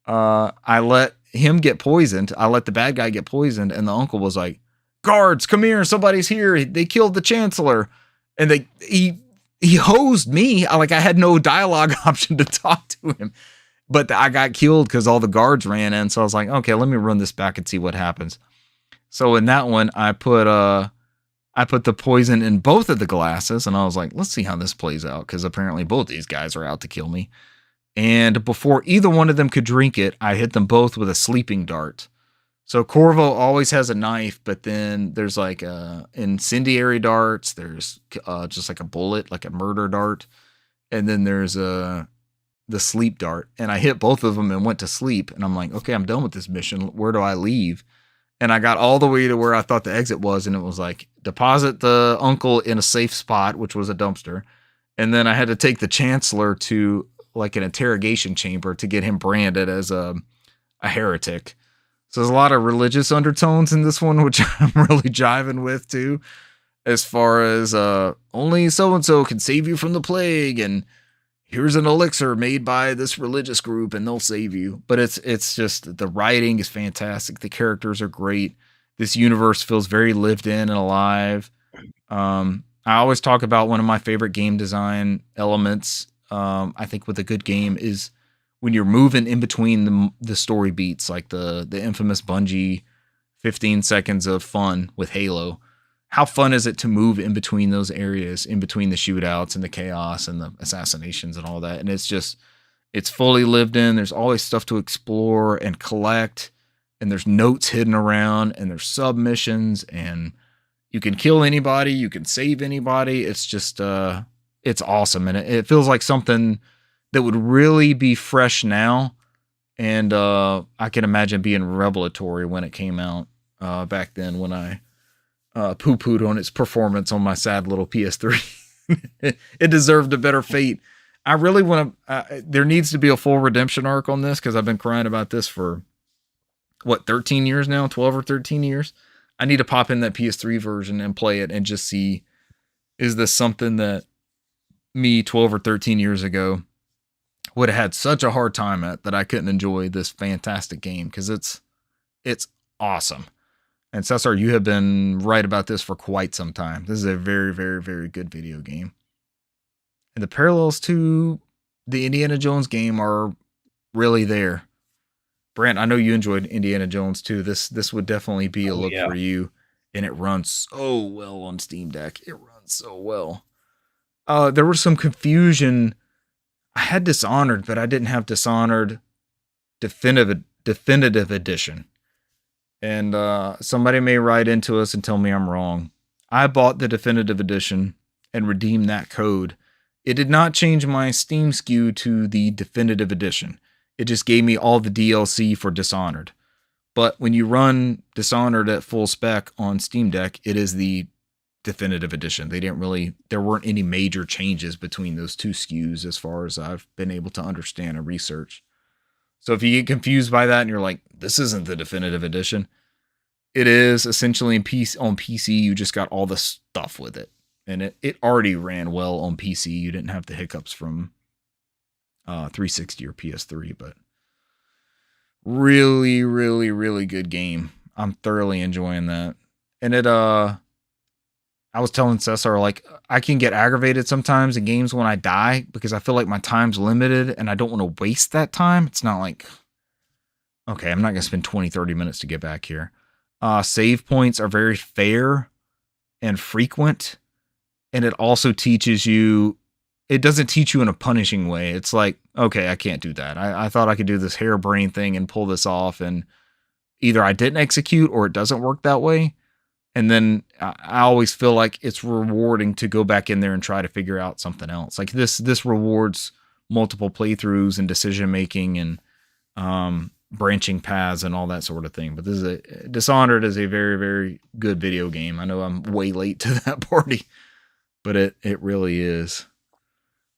Speaker 1: I let him get poisoned. I let the bad guy get poisoned, and the uncle was like, guards, come here. Somebody's here. They killed the chancellor. And he hosed me. I had no dialogue option to talk to him, but I got killed because all the guards ran in. So I was like, okay, let me run this back and see what happens. So in that one, I put the poison in both of the glasses, and I was like, let's see how this plays out, because apparently both these guys are out to kill me. And before either one of them could drink it, I hit them both with a sleeping dart. So Corvo always has a knife, but then there's like incendiary darts. There's just like a bullet, like a murder dart. And then there's the sleep dart. And I hit both of them and went to sleep. And I'm like, okay, I'm done with this mission. Where do I leave? And I got all the way to where I thought the exit was, and it was like, deposit the uncle in a safe spot, which was a dumpster. And then I had to take the chancellor to like an interrogation chamber to get him branded as a heretic. So there's a lot of religious undertones in this one, which I'm really jiving with too. As far as only so and so can save you from the plague, and here's an elixir made by this religious group, and they'll save you. But it's just the writing is fantastic. The characters are great. This universe feels very lived in and alive. I always talk about one of my favorite game design elements. I think with a good game is when you're moving in between the story beats, like the infamous Bungie 15 seconds of fun with Halo. How fun is it to move in between those areas, in between the shootouts and the chaos and the assassinations and all that? And it's fully lived in. There's always stuff to explore and collect, and there's notes hidden around, and there's submissions, and you can kill anybody, you can save anybody. It's just it's awesome, and it feels like something that would really be fresh now, and I can imagine being revelatory when it came out back then, when I poo-pooed on its performance on my sad little PS3. It deserved a better fate. I really want to there needs to be a full redemption arc on this, because I've been crying about this for 13 years now, 12 or 13 years. I need to pop in that PS3 version and play it and just see, is this something that me 12 or 13 years ago would have had such a hard time at, that I couldn't enjoy this fantastic game, because it's awesome. And Cesar, you have been right about this for quite some time. This is a very, very, very good video game. And the parallels to the Indiana Jones game are really there. Brant, I know you enjoyed Indiana Jones too. This would definitely be a look for you. And it runs so well on Steam Deck. It runs so well. There was some confusion. I had Dishonored, but I didn't have Dishonored Definitive Edition. And somebody may write into us and tell me I'm wrong. I bought the Definitive Edition and redeemed that code. It did not change my Steam SKU to the Definitive Edition. It just gave me all the DLC for Dishonored. But when you run Dishonored at full spec on Steam Deck, it is the Definitive Edition. There weren't any major changes between those two SKUs as far as I've been able to understand and research. So if you get confused by that and you're like, this isn't the Definitive Edition, it is essentially on PC. You just got all the stuff with it. And it already ran well on PC. You didn't have the hiccups from 360 or PS3, but really, really, really good game. I'm thoroughly enjoying that. And I was telling Cesar, like, I can get aggravated sometimes in games when I die, because I feel like my time's limited and I don't want to waste that time. It's not like, okay, I'm not going to spend 20, 30 minutes to get back here. Save points are very fair and frequent. And it also teaches you, it doesn't teach you in a punishing way. It's like, okay, I can't do that. I thought I could do this harebrained thing and pull this off, and either I didn't execute or it doesn't work that way. And then I always feel like it's rewarding to go back in there and try to figure out something else. Like this rewards multiple playthroughs and decision making and branching paths and all that sort of thing. But Dishonored is a very, very good video game. I know I'm way late to that party, but it really is.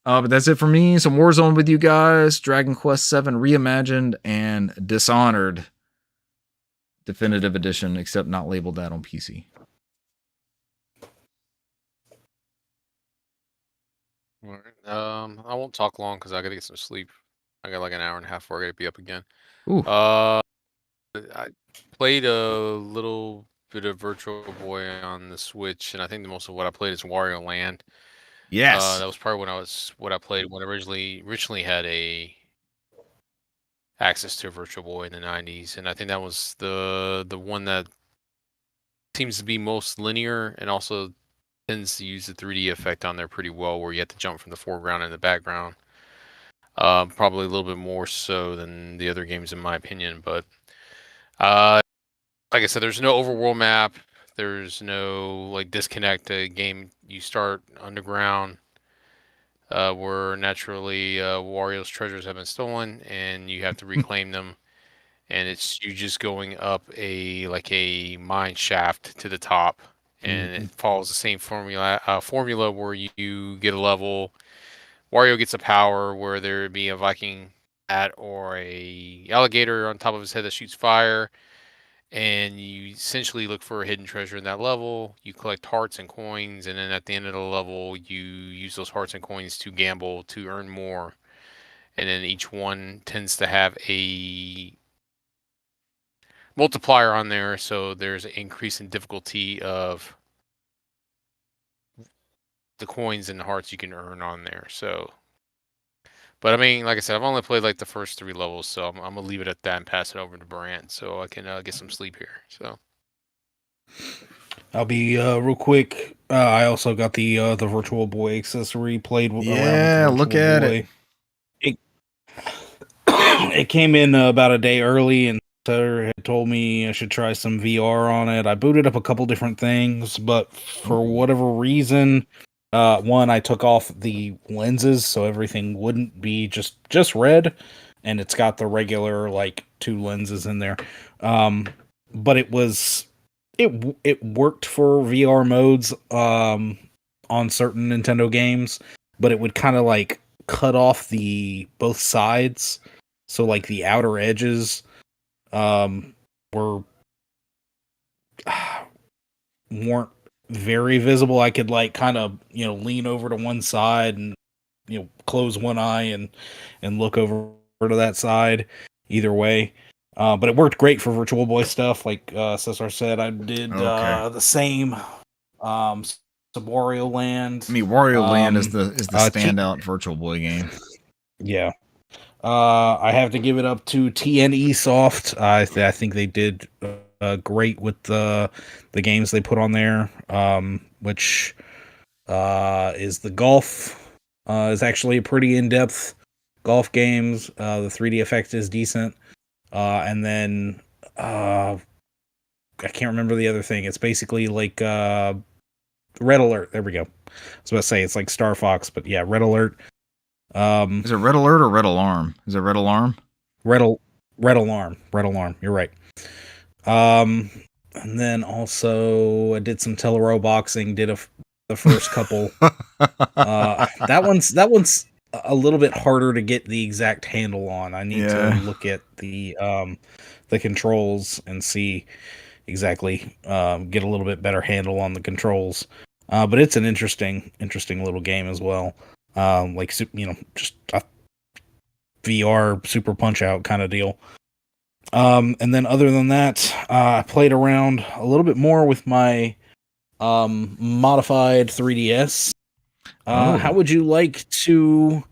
Speaker 1: But that's it for me. Some Warzone with you guys, Dragon Quest VII Reimagined, and Dishonored Definitive Edition, except not labeled that on PC.
Speaker 3: All right. I won't talk long because I gotta get some sleep. I got like an hour and a half before I gotta be up again.
Speaker 1: Ooh.
Speaker 3: I played a little bit of Virtual Boy on the Switch, and I think the most of what I played is Wario Land.
Speaker 1: Yes.
Speaker 3: That was probably what I played when I originally had a access to a Virtual Boy in the 90s, and I think that was the one that seems to be most linear and also tends to use the 3D effect on there pretty well, where you have to jump from the foreground and the background. Probably a little bit more so than the other games, in my opinion. But like I said, there's no overworld map. There's no like disconnect game. You start underground, where naturally Wario's treasures have been stolen, and you have to reclaim them. and it's you just going up a mine shaft to the top, and it follows the same formula where you get a level. Wario gets a power, where there be a Viking bat or a alligator on top of his head that shoots fire, and you essentially look for a hidden treasure in that level. You collect hearts and coins, and then at the end of the level, you use those hearts and coins to gamble to earn more. And then each one tends to have a multiplier on there, so there's an increase in difficulty of the coins and the hearts you can earn on there. So, but I mean, like I said, I've only played like the first 3 levels, so I'm gonna leave it at that and pass it over to Brant so I can get some sleep here. So
Speaker 2: I'll be real quick. I also got the Virtual Boy accessory. Played around with the Virtual
Speaker 1: look at
Speaker 2: Boy. It came in about a day early, and Sutter had told me I should try some VR on it. I booted up a couple different things, but for whatever reason, one, I took off the lenses so everything wouldn't be just red, and it's got the regular like 2 lenses in there. But it worked for VR modes on certain Nintendo games, but it would kind of like cut off the both sides. So like the outer edges were weren't very visible. I could like kind of, lean over to one side and close one eye and look over to that side either way. But it worked great for Virtual Boy stuff. Like Cesar said, I did the same. Wario Land.
Speaker 1: I mean, Wario Land is the standout Virtual Boy game.
Speaker 2: Yeah. I have to give it up to TNE Soft. I think they did great with the games they put on there, which is the golf. Is actually a pretty in-depth golf games. The 3D effect is decent. And then I can't remember the other thing. It's basically like Red Alert. There we go. I was about to say it's like Star Fox, but yeah, Red Alert.
Speaker 1: Is it Red Alert or Red Alarm? Is it Red Alarm?
Speaker 2: Red Alarm. Red Alarm. You're right. And then also I did some Telero boxing. Did the first couple. That one's a little bit harder to get the exact handle on. I need to look at the controls and see exactly get a little bit better handle on the controls. But it's an interesting little game as well. Like just a VR Super Punch Out kind of deal. And then other than that, I played around a little bit more with my modified 3DS. How would you like to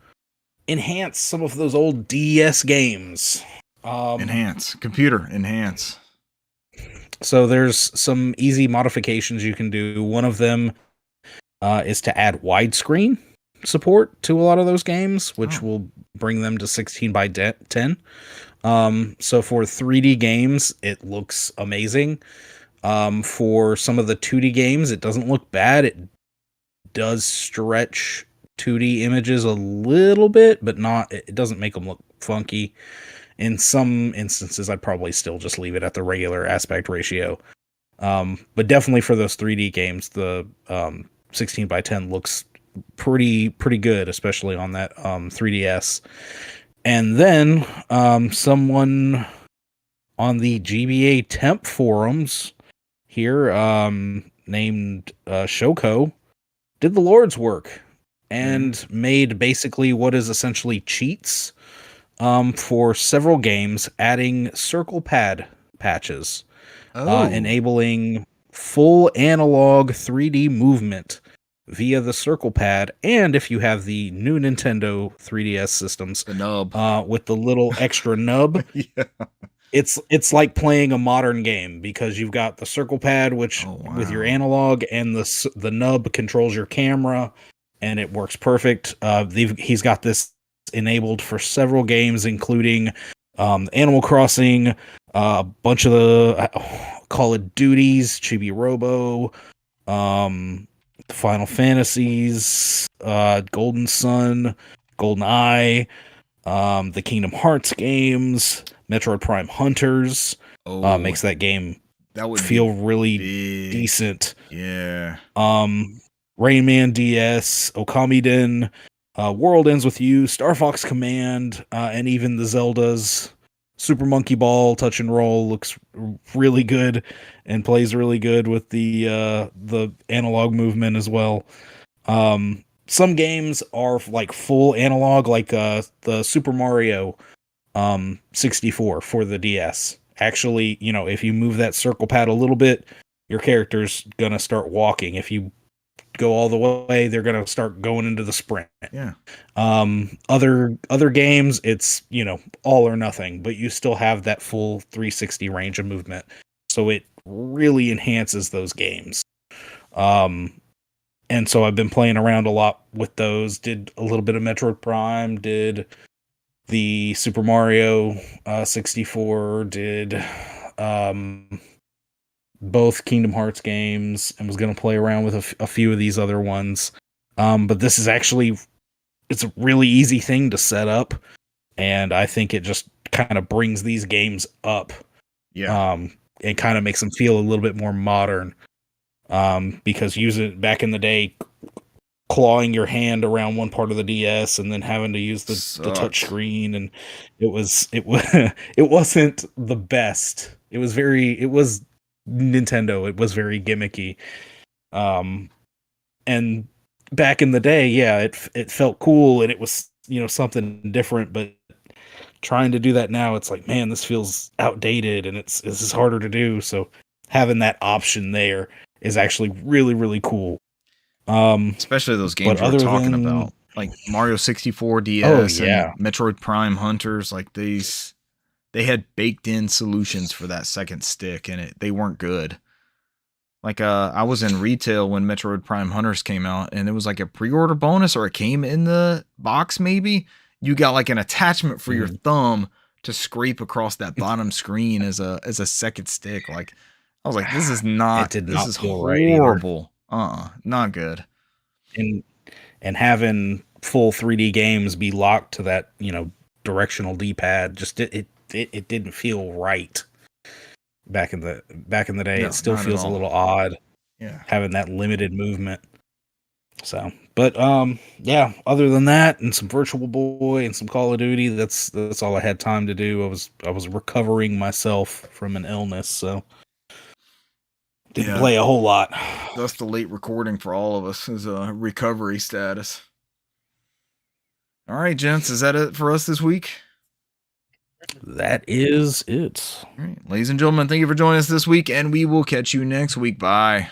Speaker 2: enhance some of those old DS games?
Speaker 1: Enhance.
Speaker 2: So there's some easy modifications you can do. One of them is to add widescreen support to a lot of those games, which will bring them to 16 by 10. So for 3D games, it looks amazing. For some of the 2D games, it doesn't look bad. It does stretch 2D images a little bit, but it doesn't make them look funky. In some instances, I'd probably still just leave it at the regular aspect ratio. But definitely for those 3D games, the 16 by 10 looks pretty good, especially on that 3DS. And then someone on the GBA temp forums here named Shoko did the Lord's work and made basically what is essentially cheats for several games, adding circle pad patches, enabling full analog 3D movement via the circle pad, and if you have the new Nintendo 3DS systems,
Speaker 1: the nub
Speaker 2: with the little extra nub, it's like playing a modern game because you've got the circle pad, which with your analog, and the nub controls your camera, and it works perfect. He's got this enabled for several games, including Animal Crossing, a bunch of the Call of Duties, Chibi Robo, Final Fantasies, Golden Sun, Golden Eye, the Kingdom Hearts games, Metroid Prime Hunters makes that game feel really decent.
Speaker 1: Yeah.
Speaker 2: Rayman DS, Okamiden, World Ends With You, Star Fox Command, and even the Zeldas. Super Monkey Ball Touch and Roll looks really good and plays really good with the analog movement as well. Some games are like full analog, like the Super Mario 64 for the DS. Actually, if you move that circle pad a little bit, your character's gonna start walking. If you go all the way, they're gonna start going into the sprint.
Speaker 1: Yeah.
Speaker 2: Other games, it's all or nothing, but you still have that full 360 range of movement, so it really enhances those games. And so I've been playing around a lot with those. Did a little bit of Metroid Prime. Did the Super Mario 64. Did both Kingdom Hearts games, and was going to play around with a few of these other ones. But this is actually, it's a really easy thing to set up, and I think it just kind of brings these games up.
Speaker 1: Yeah.
Speaker 2: And kind of makes them feel a little bit more modern. Because using back in the day, clawing your hand around one part of the DS and then having to use the touch screen, and it wasn't the best. It was Nintendo. It was very gimmicky. And back in the day, yeah, it felt cool and it was, something different, but trying to do that now, it's like, man, this feels outdated and this is harder to do. So having that option there is actually really, really cool.
Speaker 1: Especially those games we're talking about, like Mario 64 DS and Metroid Prime Hunters, like these, they had baked in solutions for that second stick, and they weren't good. Like I was in retail when Metroid Prime Hunters came out, and it was like a pre-order bonus, or it came in the box maybe. You got like an attachment for your thumb to scrape across that bottom screen as a second stick. Like I was like, this is not. This is horrible. Not good.
Speaker 2: And having full 3D games be locked to that, directional D-pad, just it didn't feel right back in the day. No, it still feels a little odd.
Speaker 1: Yeah,
Speaker 2: having that limited movement. So, but other than that, and some Virtual Boy and some Call of Duty, that's all I had time to do. I was recovering myself from an illness, so didn't play a whole lot.
Speaker 1: That's the late recording for all of us, is a recovery status. All right, gents, is that it for us this week?
Speaker 2: That is it.
Speaker 1: All right, ladies and gentlemen, thank you for joining us this week, and we will catch you next week. Bye.